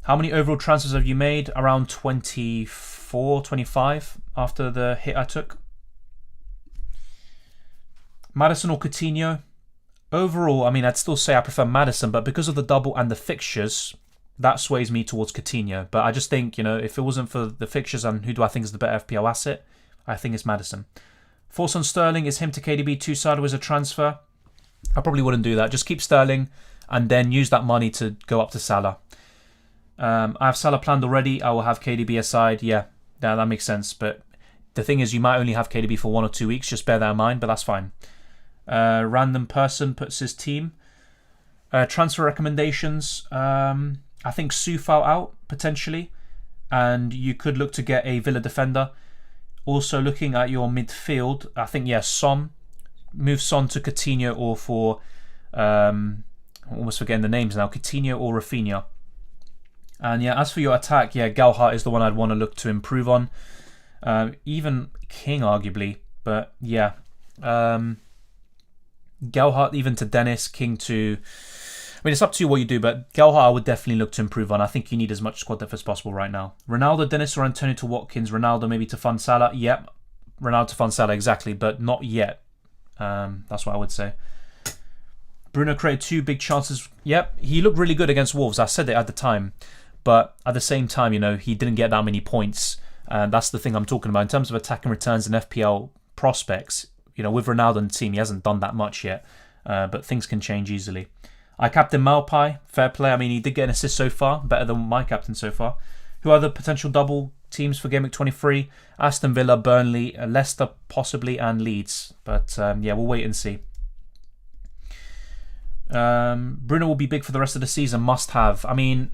How many overall transfers have you made? Around 24, 25 after the hit I took. Maddison or Coutinho? Overall, I mean, I'd still say I prefer Maddison, but because of the double and the fixtures, that sways me towards Coutinho. But I just think, if it wasn't for the fixtures and who do I think is the better FPL asset, I think it's Maddison. Force on Sterling, is him to KDB 2 sideways a transfer? I probably wouldn't do that. Just keep Sterling and then use that money to go up to Salah. I have Salah planned already. I will have KDB aside. Yeah, that makes sense. But the thing is, you might only have KDB for 1 or 2 weeks. Just bear that in mind, but that's fine. Random person puts his team. Transfer recommendations. I think Soufal out, potentially. And you could look to get a Villa defender. Also, looking at your midfield, I think, Son. Move Son to Coutinho or for... I'm almost forgetting the names now. Coutinho or Rafinha. And as for your attack, Gelhardt is the one I'd want to look to improve on. Even King, arguably. But, Gelhardt even to Dennis, King to... I mean, it's up to you what you do, but Gelhardt I would definitely look to improve on. I think you need as much squad depth as possible right now. Ronaldo, Dennis, or Antonio to Watkins. Ronaldo maybe to fund Salah. Yep. Ronaldo to fund Salah, exactly, but not yet. That's what I would say. Bruno created 2 big chances. Yep, he looked really good against Wolves. I said it at the time. But at the same time, he didn't get that many points. And that's the thing I'm talking about. In terms of attacking returns and FPL prospects, with Ronaldo and the team, he hasn't done that much yet. But things can change easily. I captain Malpai. Fair play. I mean, he did get an assist so far. Better than my captain so far. Who are the potential double teams for Game Week 23? Aston Villa, Burnley, Leicester possibly, and Leeds. But we'll wait and see. Bruno will be big for the rest of the season. Must have. I mean,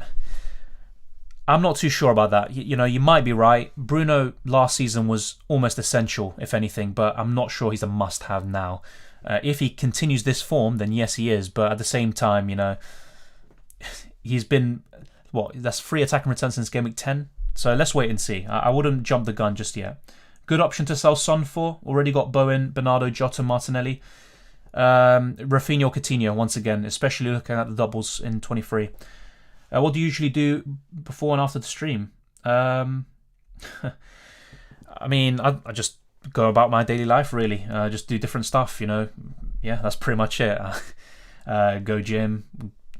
I'm not too sure about that. You might be right. Bruno last season was almost essential, if anything, but I'm not sure he's a must-have now. If he continues this form, then yes, he is. But at the same time, he's been, that's 3 attacking returns since Game Week 10. So let's wait and see. I wouldn't jump the gun just yet. Good option to sell Son for. Already got Bowen, Bernardo, Jota, Martinelli. Rafinha or Coutinho, once again, especially looking at the doubles in 23. What do you usually do before and after the stream? I mean, I just go about my daily life, really. Just do different stuff, that's pretty much it. go gym,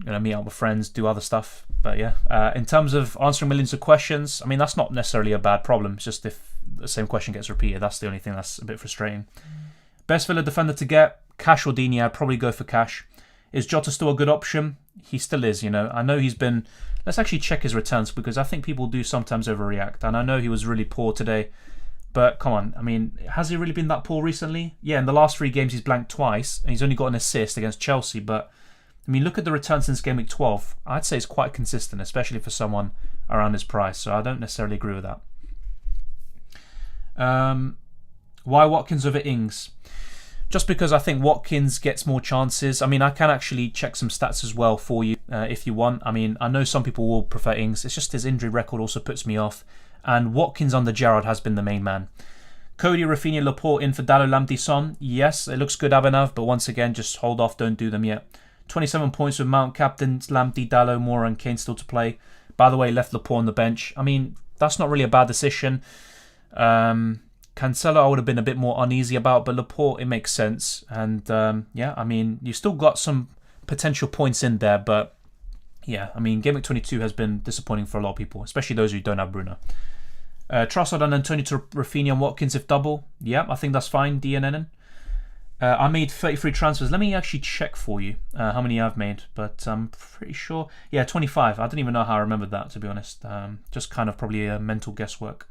meet up with friends, do other stuff. But yeah, in terms of answering millions of questions, I mean, that's not necessarily a bad problem. It's just if the same question gets repeated, that's the only thing that's a bit frustrating. Best Villa defender to get, Cash or Digne? I'd probably go for Cash. Is Jota still a good option? He still is, I know he's been... Let's actually check his returns, because I think people do sometimes overreact. And I know he was really poor today. But come on, I mean, has he really been that poor recently? Yeah, in the last 3 games he's blanked twice. And he's only got an assist against Chelsea. But, I mean, look at the return since Game Week 12. I'd say it's quite consistent, especially for someone around his price. So I don't necessarily agree with that. Why Watkins over Ings? Just because I think Watkins gets more chances. I mean, I can actually check some stats as well for you if you want. I mean, I know some people will prefer Ings. It's just his injury record also puts me off. And Watkins under Gerrard has been the main man. Cody, Rafinha, Laporte in for Dalot, Lamptey, Son. Yes, it looks good, Abhinav, but once again, just hold off. Don't do them yet. 27 points with Mount, captains, Lamptey, Dalot, Moura and Kane still to play. By the way, left Laporte on the bench. I mean, that's not really a bad decision. Cancelo I would have been a bit more uneasy about, but Laporte, it makes sense. And yeah, I mean, you've still got some potential points in there, but yeah, I mean, Game Week 22 has been disappointing for a lot of people, especially those who don't have Bruno. Trossard and Antonio to Rafinha and Watkins if double. Yeah, I think that's fine, DNN. I made 33 transfers. Let me actually check for you how many I've made, but I'm pretty sure. Yeah, 25. I don't even know how I remembered that, to be honest. Just kind of probably a mental guesswork.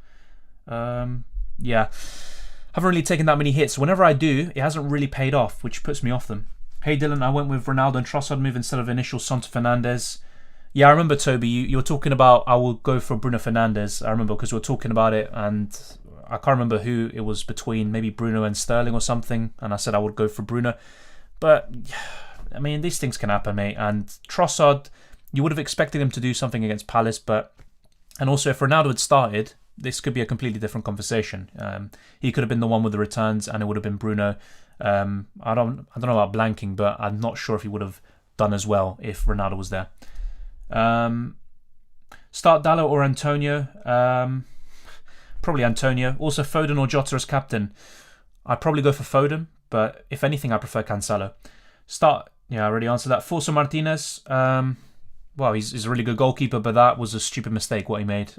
Yeah, haven't really taken that many hits. Whenever I do, it hasn't really paid off, which puts me off them. Hey Dylan, I went with Ronaldo and Trossard move instead of initial Son to Fernandes. Yeah, I remember, Toby, you were talking about I will go for Bruno Fernandes. I remember because we were talking about it, and I can't remember who it was between, maybe Bruno and Sterling or something, and I said I would go for Bruno. But, I mean, these things can happen, mate. And Trossard, you would have expected him to do something against Palace, but... And also, if Ronaldo had started, this could be a completely different conversation. He could have been the one with the returns, and it would have been Bruno. I don't know about blanking, but I'm not sure if he would have done as well if Ronaldo was there. Start Dalot or Antonio? Probably Antonio. Also Foden or Jota as captain? I'd probably go for Foden, but if anything, I prefer Cancelo. Start, yeah, I already answered that. Forza Martinez. Well, he's a really good goalkeeper, but that was a stupid mistake what he made.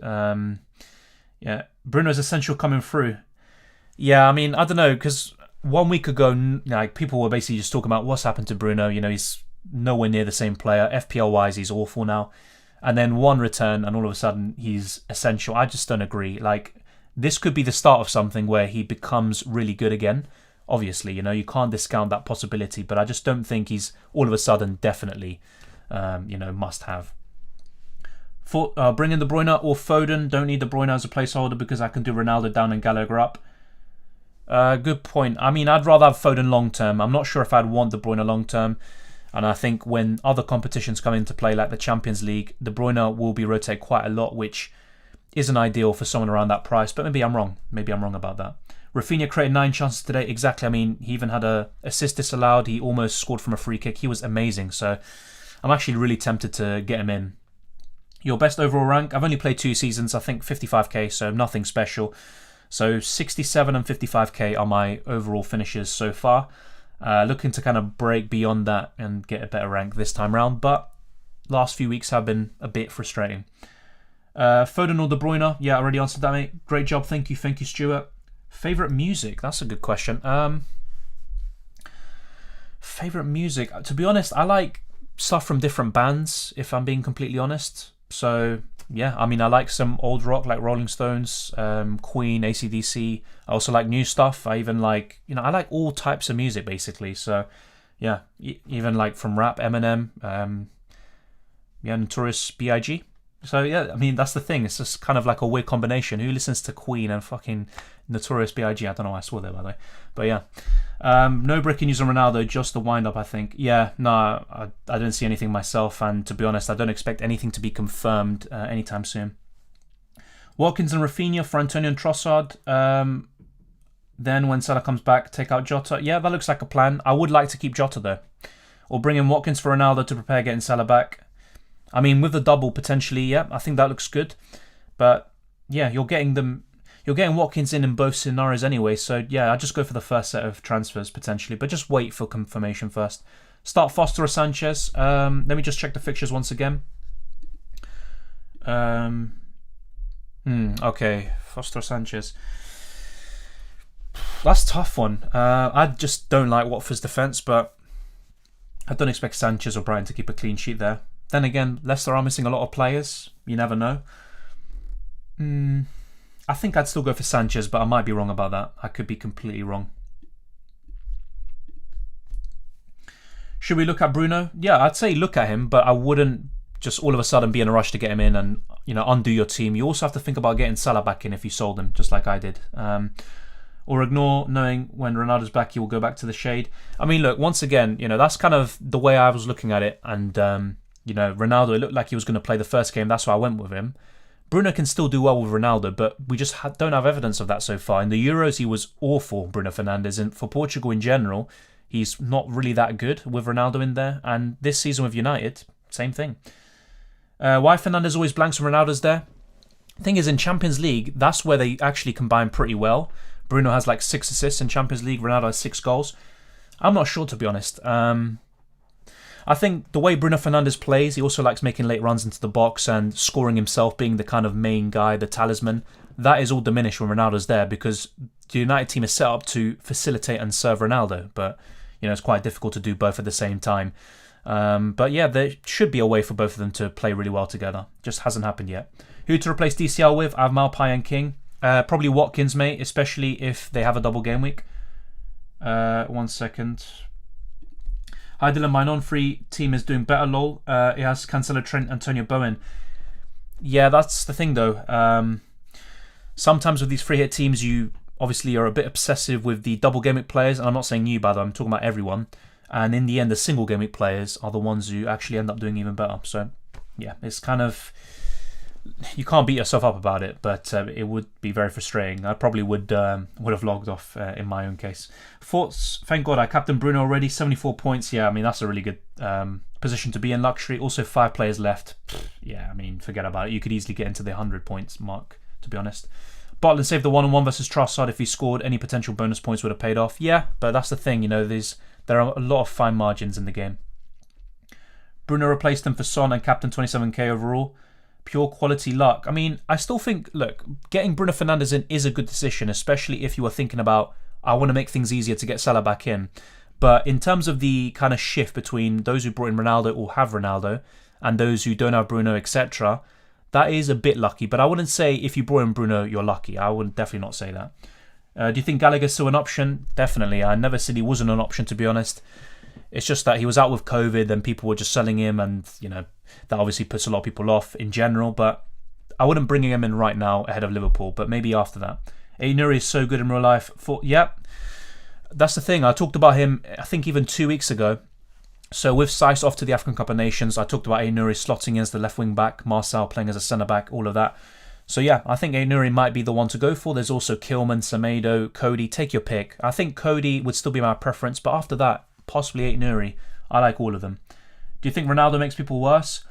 Yeah, Bruno's essential coming through. Yeah, I mean, I don't know, because 1 week ago, like, people were basically just talking about what's happened to Bruno. He's nowhere near the same player. FPL-wise, he's awful now. And then one return, and all of a sudden, he's essential. I just don't agree. Like, this could be the start of something where he becomes really good again. Obviously, you can't discount that possibility, but I just don't think he's all of a sudden definitely, must have. Bring in De Bruyne or Foden. Don't need De Bruyne as a placeholder because I can do Ronaldo down and Gallagher up. Good point. I mean, I'd rather have Foden long term. I'm not sure if I'd want De Bruyne long term. And I think when other competitions come into play, like the Champions League, De Bruyne will be rotated quite a lot, which isn't ideal for someone around that price. But maybe I'm wrong. Maybe I'm wrong about that. Rafinha created 9 chances today. Exactly. I mean, he even had an assist disallowed. He almost scored from a free kick. He was amazing. So I'm actually really tempted to get him in. Your best overall rank? I've only played 2 seasons. I think 55k, so nothing special. So 67 and 55k are my overall finishes so far. Looking to kind of break beyond that and get a better rank this time round, but last few weeks have been a bit frustrating. Foden or De Bruyne? Yeah, I already answered that, mate. Great job, thank you, Stuart. Favourite music? That's a good question. Favourite music? To be honest, I like stuff from different bands, if I'm being completely honest. So, yeah, I mean, I like some old rock like Rolling Stones, Queen, AC/DC. I also like new stuff. I even like, I like all types of music, basically. So, yeah, even like from rap, Eminem, Notorious B.I.G. So, yeah, I mean, that's the thing. It's just kind of like a weird combination. Who listens to Queen and fucking Notorious B.I.G.? I don't know why I swore there, by the way. But, yeah. No breaking news on Ronaldo, just the wind-up, I think. Yeah, no, I didn't see anything myself, and to be honest, I don't expect anything to be confirmed anytime soon. Watkins and Rafinha for Antonio and Trossard. Then when Salah comes back, take out Jota. Yeah, that looks like a plan. I would like to keep Jota, though. Or bring in Watkins for Ronaldo to prepare getting Salah back. I mean, with the double, potentially, yeah, I think that looks good. But, yeah, you're getting Watkins in both scenarios anyway, so yeah, I'll just go for the first set of transfers potentially, but just wait for confirmation first. Start Foster or Sanchez. Let me just check the fixtures once again. Okay, Foster or Sanchez. That's a tough one. I just don't like Watford's defence, but I don't expect Sanchez or Bruyne to keep a clean sheet there. Then again, Leicester are missing a lot of players. You never know. I think I'd still go for Sanchez, but I might be wrong about that. I could be completely wrong. Should we look at Bruno? Yeah, I'd say look at him, but I wouldn't just all of a sudden be in a rush to get him in and undo your team. You also have to think about getting Salah back in if you sold him, just like I did. Or ignore knowing when Ronaldo's back, he will go back to the shade. I mean, look, once again, that's kind of the way I was looking at it. And, Ronaldo, it looked like he was going to play the first game. That's why I went with him. Bruno can still do well with Ronaldo, but we just don't have evidence of that so far. In the Euros, he was awful, Bruno Fernandes. And for Portugal in general, he's not really that good with Ronaldo in there. And this season with United, same thing. Why Fernandes always blanks when Ronaldo's there? Thing is, in Champions League, that's where they actually combine pretty well. Bruno has like 6 assists in Champions League. Ronaldo has 6 goals. I'm not sure, to be honest. I think the way Bruno Fernandes plays, he also likes making late runs into the box and scoring himself, being the kind of main guy, the talisman. That is all diminished when Ronaldo's there because the United team is set up to facilitate and serve Ronaldo. But, it's quite difficult to do both at the same time. But yeah, there should be a way for both of them to play really well together. Just hasn't happened yet. Who to replace DCL with? I have Malpai and King. Probably Watkins, mate, especially if they have a double game week. 1 second. Hi Dylan, my non-free team is doing better, lol. It has Cancelo, Trent, Antonio, Bowen. Yeah, that's the thing though. Sometimes with these free hit teams, you obviously are a bit obsessive with the double game week players, and I'm not saying you, by the way, I'm talking about everyone. And in the end, the single game week players are the ones who actually end up doing even better. So yeah, it's kind of, you can't beat yourself up about it, but it would be very frustrating. I probably would have logged off in my own case. Thoughts? Thank God I captained Bruno already. 74 points. Yeah, I mean, that's a really good position to be in. Luxury. Also 5 players left. Yeah, I mean, forget about it. You could easily get into the 100 points mark, to be honest. Botland saved the 1-on-1 versus Trossard. If he scored, any potential bonus points would have paid off. Yeah, but that's the thing. There are a lot of fine margins in the game. Bruno replaced him for Son and captain 27k overall. Pure quality luck. I mean, I still think, look, getting Bruno Fernandes in is a good decision, especially if you are thinking about, I want to make things easier to get Salah back in. But in terms of the kind of shift between those who brought in Ronaldo or have Ronaldo and those who don't have Bruno, etc., that is a bit lucky. But I wouldn't say if you brought in Bruno, you're lucky. I would definitely not say that. Do you think Gallagher's still an option? Definitely. I never said he wasn't an option, to be honest. It's just that he was out with COVID and people were just selling him, and that obviously puts a lot of people off in general. But I wouldn't bring him in right now ahead of Liverpool, but maybe after that. Nuri is so good in real life. That's the thing. I talked about him, I think even 2 weeks ago. So with Saiss off to the African Cup of Nations, I talked about Nuri slotting in as the left wing back, Marcel playing as a centre back, all of that. So yeah, I think Nuri might be the one to go for. There's also Kilman, Semedo, Cody. Take your pick. I think Cody would still be my preference, but after that, possibly Nuri. I like all of them. Do you think Ronaldo makes people worse?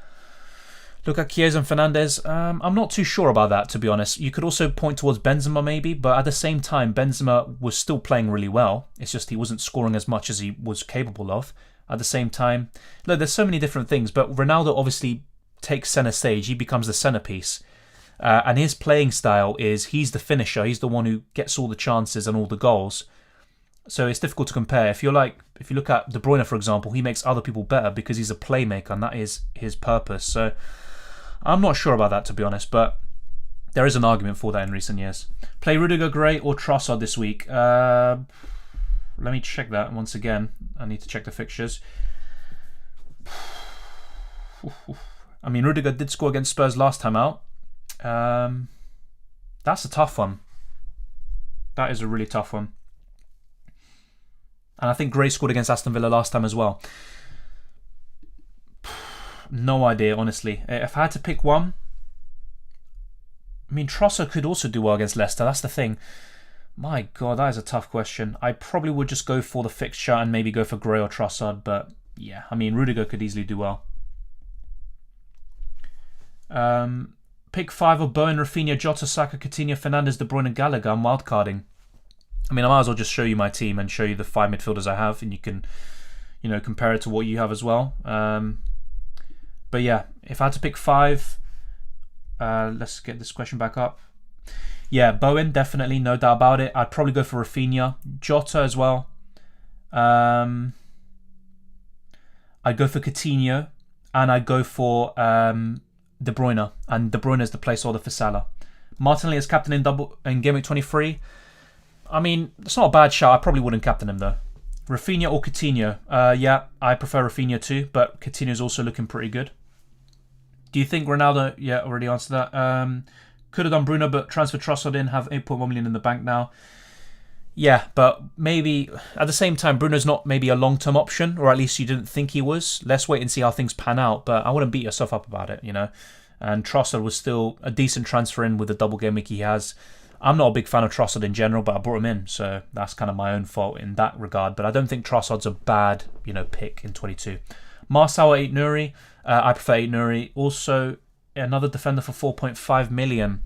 Look at Chiesa and Fernandes. I'm not too sure about that, to be honest. You could also point towards Benzema maybe, but at the same time, Benzema was still playing really well. It's just he wasn't scoring as much as he was capable of. At the same time, look, there's so many different things, but Ronaldo obviously takes centre stage. He becomes the centrepiece. And his playing style is he's the finisher. He's the one who gets all the chances and all the goals. So it's difficult to compare. If you look at De Bruyne, for example, he makes other people better because he's a playmaker and that is his purpose. So I'm not sure about that, to be honest, but there is an argument for that in recent years. Play Rudiger, Gray or Trossard this week? Let me check that once again. I need to check the fixtures. I mean, Rudiger did score against Spurs last time out. That's a tough one. That is a really tough one. And I think Gray scored against Aston Villa last time as well. No idea, honestly. If I had to pick one, I mean, Trossard could also do well against Leicester. That's the thing. My God, that is a tough question. I probably would just go for the fixture and maybe go for Gray or Trossard. But yeah, I mean, Rudiger could easily do well. Pick 5 of Bowen, Rafinha, Jota, Saka, Coutinho, Fernandes, De Bruyne and Gallagher. I'm wildcarding. I mean, I might as well just show you my team and show you the 5 midfielders I have, and you can, compare it to what you have as well. But yeah, if I had to pick 5, let's get this question back up. Yeah, Bowen, definitely, no doubt about it. I'd probably go for Rafinha. Jota as well. I'd go for Coutinho. And I'd go for De Bruyne. And De Bruyne is the placeholder for Salah. Martinelli as captain in Gameweek 23. I mean, it's not a bad shout. I probably wouldn't captain him, though. Rafinha or Coutinho? Yeah, I prefer Rafinha too, but Coutinho's also looking pretty good. Do you think Ronaldo... Yeah, already answered that. Could have done Bruno, but transfer Trossard in, have 8.1 million in the bank now. Yeah, but maybe at the same time, Bruno's not maybe a long-term option, or at least you didn't think he was. Let's wait and see how things pan out, but I wouldn't beat yourself up about it, And Trossard was still a decent transfer in with the double game week he has. I'm not a big fan of Trossard in general, but I brought him in, so that's kind of my own fault in that regard. But I don't think Trossard's a bad, pick in 22. Marcel at 8 Nuri. I prefer 8 Nuri. Also, another defender for 4.5 million.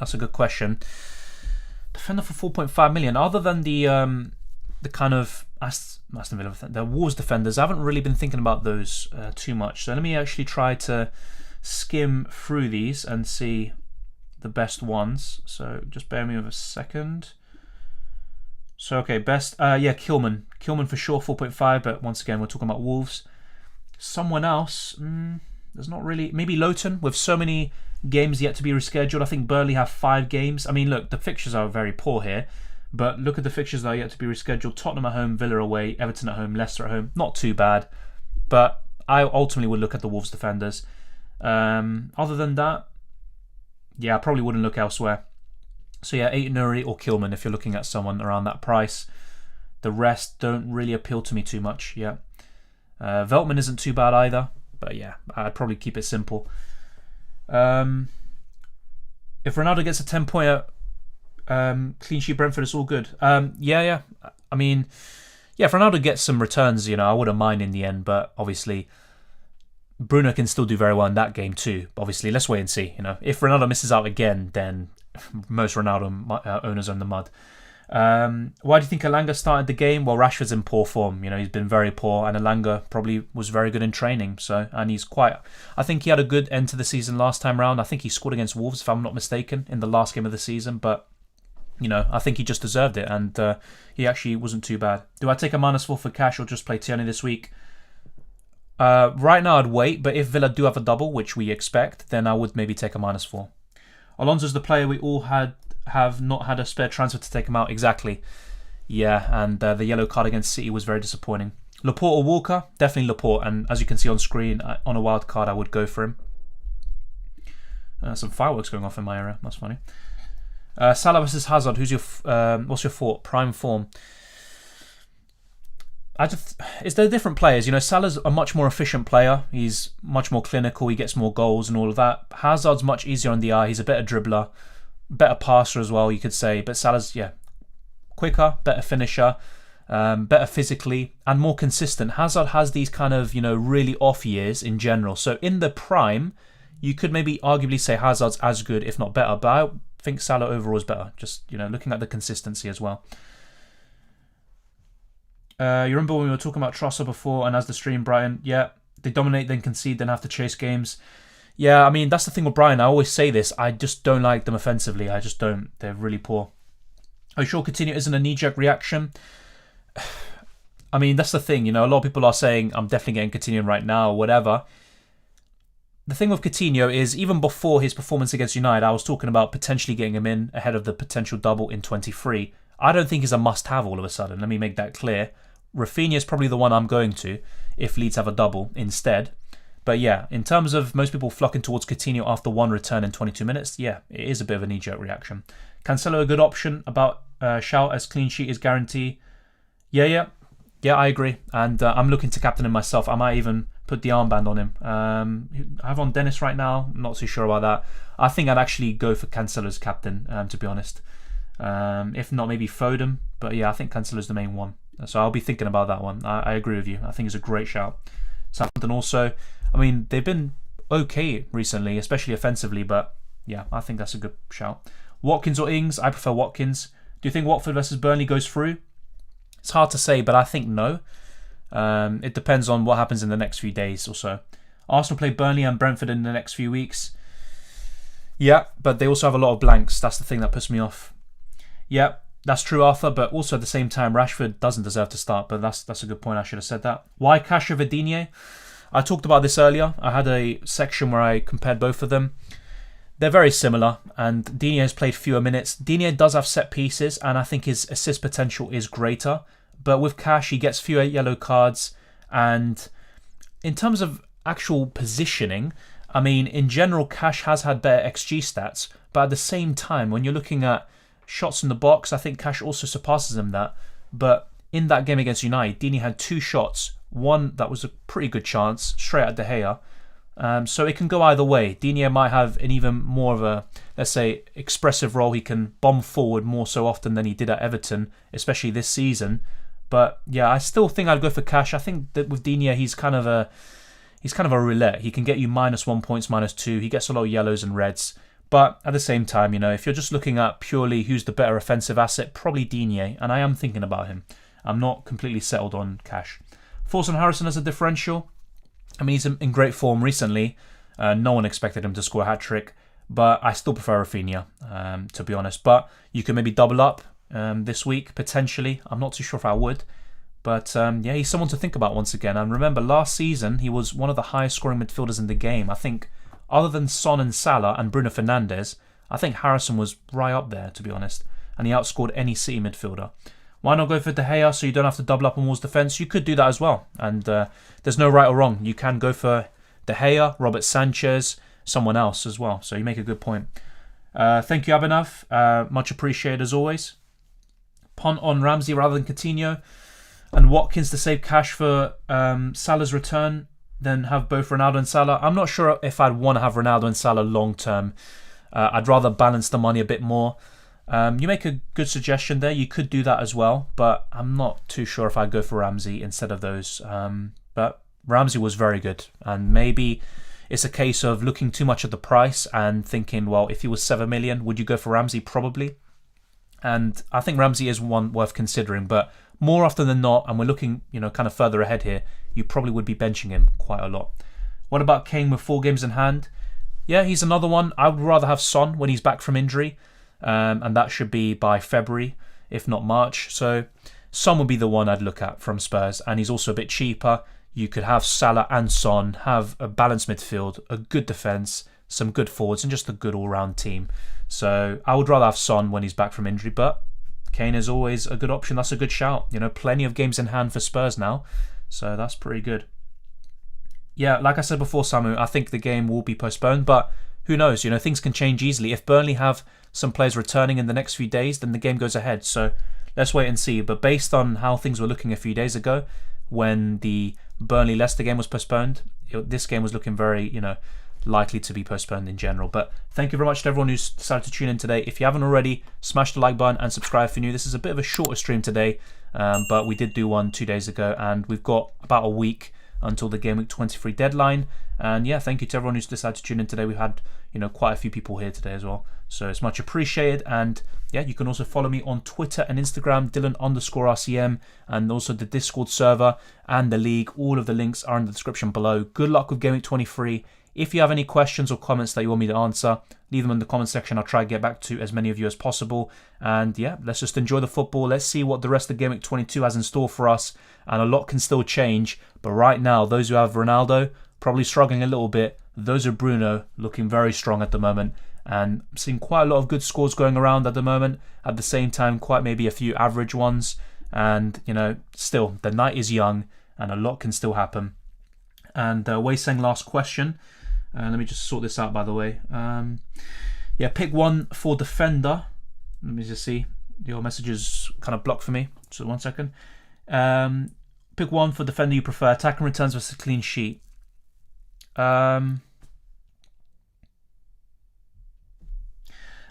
That's a good question. Defender for 4.5 million. Other than the kind of Aston Villa, the Wolves defenders, I haven't really been thinking about those too much. So let me actually try to skim through these and see the best ones. So just bear me with a second. So okay, best Kilman for sure, 4.5, but once again we're talking about Wolves. Someone else, there's not really. Maybe Lowton, with so many games yet to be rescheduled. I think Burnley have 5 games. I mean, look, the fixtures are very poor here, but look at the fixtures that are yet to be rescheduled. Tottenham at home, Villa away, Everton at home, Leicester at home. Not too bad, but I ultimately would look at the Wolves defenders. Other than that, yeah, I probably wouldn't look elsewhere. So yeah, 8 Nuri or Kilman if you're looking at someone around that price. The rest don't really appeal to me too much, yeah. Veltman isn't too bad either, but yeah, I'd probably keep it simple. If Ronaldo gets a 10-pointer, clean sheet Brentford, it's all good. Yeah. I mean, yeah, if Ronaldo gets some returns, I wouldn't mind in the end, but obviously Bruno can still do very well in that game too. Obviously, let's wait and see. If Ronaldo misses out again, then most Ronaldo owners are in the mud. Why do you think Elanga started the game? Well, Rashford's in poor form. He's been very poor, and Elanga probably was very good in training. And he's I think he had a good end to the season last time round. I think he scored against Wolves, if I'm not mistaken, in the last game of the season. But I think he just deserved it, and he actually wasn't too bad. Do I take a -4 for cash or just play Tierney this week? Right now, I'd wait. But if Villa do have a double, which we expect, then I would maybe take a -4. Alonso's the player we all have not had a spare transfer to take him out. Exactly. Yeah, and the yellow card against City was very disappointing. Laporte or Walker? Definitely Laporte, and as you can see on screen, on a wild card, I would go for him. Some fireworks going off in my area. That's funny. Salah versus Hazard. What's your thought? Prime form. They're different players. Salah's a much more efficient player. He's much more clinical. He gets more goals and all of that. Hazard's much easier on the eye. He's a better dribbler. Better passer as well, you could say. But Salah's, quicker, better finisher, better physically, and more consistent. Hazard has these kind of, really off years in general. So in the prime, you could maybe arguably say Hazard's as good, if not better. But I think Salah overall is better. Just, looking at the consistency as well. You remember when we were talking about Trossard before, and as the stream, Brian, yeah, they dominate, then concede, then have to chase games. Yeah, I mean, that's the thing with Bruyne. I always say this. I just don't like them offensively. I just don't. They're really poor. Are you sure Coutinho isn't a knee-jerk reaction? I mean, that's the thing. A lot of people are saying, I'm definitely getting Coutinho right now or whatever. The thing with Coutinho is, even before his performance against United, I was talking about potentially getting him in ahead of the potential double in 23. I don't think he's a must-have all of a sudden. Let me make that clear. Rafinha is probably the one I'm going to if Leeds have a double instead. But yeah, in terms of most people flocking towards Coutinho after one return in 22 minutes, yeah, it is a bit of a knee-jerk reaction. Cancelo a good option about shout as clean sheet is guarantee. Yeah, I agree. And I'm looking to captain him myself. I might even put the armband on him. I have on Dennis right now. I'm not too sure about that. I think I'd actually go for Cancelo as captain, to be honest. If not, maybe Foden. But yeah, I think Cancelo's the main one. So I'll be thinking about that one. I agree with you. I think it's a great shout. Southampton also. I mean, they've been okay recently, especially offensively, but yeah, I think that's a good shout. Watkins or Ings? I prefer Watkins. Do you think Watford versus Burnley goes through? It's hard to say, but I think no. It depends on what happens in the next few days or so. Arsenal play Burnley and Brentford in the next few weeks. Yeah, but they also have a lot of blanks. That's the thing that puts me off. Yeah, that's true, Arthur, but also at the same time, Rashford doesn't deserve to start, but that's a good point. I should have said that. Why cash over Digne? I talked about this earlier. I had a section where I compared both of them. They're very similar, and Digne has played fewer minutes. Digne does have set pieces, and I think his assist potential is greater. But with Cash, he gets fewer yellow cards, and in terms of actual positioning, I mean, in general, Cash has had better XG stats, but at the same time, when you're looking at shots in the box, I think Cash also surpasses him that. But in that game against United, Digne had 2 shots. One that was a pretty good chance, straight at De Gea. So it can go either way. Digne might have an even more of a, let's say, expressive role. He can bomb forward more so often than he did at Everton, especially this season. But yeah, I still think I'd go for Cash. I think that with Digne, he's kind of a roulette. He can get you -1 points, -2. He gets a lot of yellows and reds. But at the same time, if you're just looking at purely who's the better offensive asset, probably Digne, and I am thinking about him. I'm not completely settled on Cash. Thoughts on Harrison as a differential? I mean, he's in great form recently. No one expected him to score a hat-trick, but I still prefer Rafinha, to be honest. But you can maybe double up this week, potentially. I'm not too sure if I would. But yeah, he's someone to think about once again. And remember, last season, he was one of the highest scoring midfielders in the game. I think, other than Son and Salah and Bruno Fernandes, I think Harrison was right up there, to be honest. And he outscored any City midfielder. Why not go for De Gea so you don't have to double up on Wolves' defence? You could do that as well. And there's no right or wrong. You can go for De Gea, Robert Sanchez, someone else as well. So you make a good point. Thank you, Abhinav. Much appreciated as always. Punt on Ramsey rather than Coutinho. And Watkins to save cash for Salah's return. Then have both Ronaldo and Salah. I'm not sure if I'd want to have Ronaldo and Salah long term. I'd rather balance the money a bit more. You make a good suggestion there. You could do that as well, but I'm not too sure if I'd go for Ramsey instead of those. But Ramsey was very good, and maybe it's a case of looking too much at the price and thinking, well, if he was 7 million, would you go for Ramsey? Probably. And I think Ramsey is one worth considering, but more often than not, and we're looking, kind of further ahead here, you probably would be benching him quite a lot. What about Kane with 4 games in hand? Yeah, he's another one. I would rather have Son when he's back from injury. And that should be by February, if not March. So Son would be the one I'd look at from Spurs, and he's also a bit cheaper. You could have Salah and Son, have a balanced midfield, a good defence, some good forwards, and just a good all-round team. So I would rather have Son when he's back from injury, but Kane is always a good option. That's a good shout. Plenty of games in hand for Spurs now, so that's pretty good. Yeah, like I said before, Samu, I think the game will be postponed, but who knows? Things can change easily. If Burnley have some players returning in the next few days, then the game goes ahead. So let's wait and see. But based on how things were looking a few days ago, when the Burnley-Leicester game was postponed, this game was looking very, likely to be postponed in general. But thank you very much to everyone who's decided to tune in today. If you haven't already, smash the like button and subscribe if you're new. This is a bit of a shorter stream today, but we did do one 2 days ago, and we've got about a week until the Gameweek 23 deadline. And yeah, thank you to everyone who's decided to tune in today. We've had quite a few people here today as well, so it's much appreciated. And yeah, you can also follow me on Twitter and Instagram, Dylan_RCM, and also the Discord server and the league. All of the links are in the description below. Good luck with Gameweek 23. If you have any questions or comments that you want me to answer, leave them in the comment section. I'll try to get back to as many of you as possible. And yeah, let's just enjoy the football. Let's see what the rest of Gameweek 22 has in store for us. And a lot can still change. But right now, those who have Ronaldo, probably struggling a little bit. Those are Bruno, looking very strong at the moment. And seeing quite a lot of good scores going around at the moment. At the same time, quite maybe a few average ones. And, still, the night is young and a lot can still happen. And Wei Seng, last question. Let me just sort this out, by the way. Yeah, pick one for defender. Let me just see. Your message is kind of blocked for me. So 1 second. Pick one for defender you prefer. Attack and returns versus clean sheet. I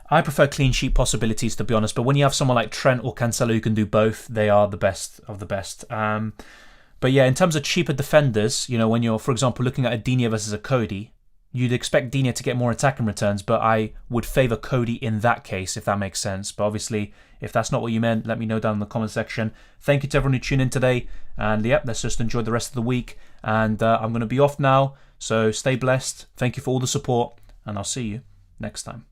prefer clean sheet possibilities, to be honest. But when you have someone like Trent or Cancelo who can do both, they are the best of the best. But yeah, in terms of cheaper defenders, when you're, for example, looking at a Digne versus a Cody, you'd expect Digne to get more attacking returns, but I would favour Cody in that case, if that makes sense. But obviously, if that's not what you meant, let me know down in the comment section. Thank you to everyone who tuned in today. And yep, let's just enjoy the rest of the week. And I'm going to be off now, so stay blessed. Thank you for all the support, and I'll see you next time.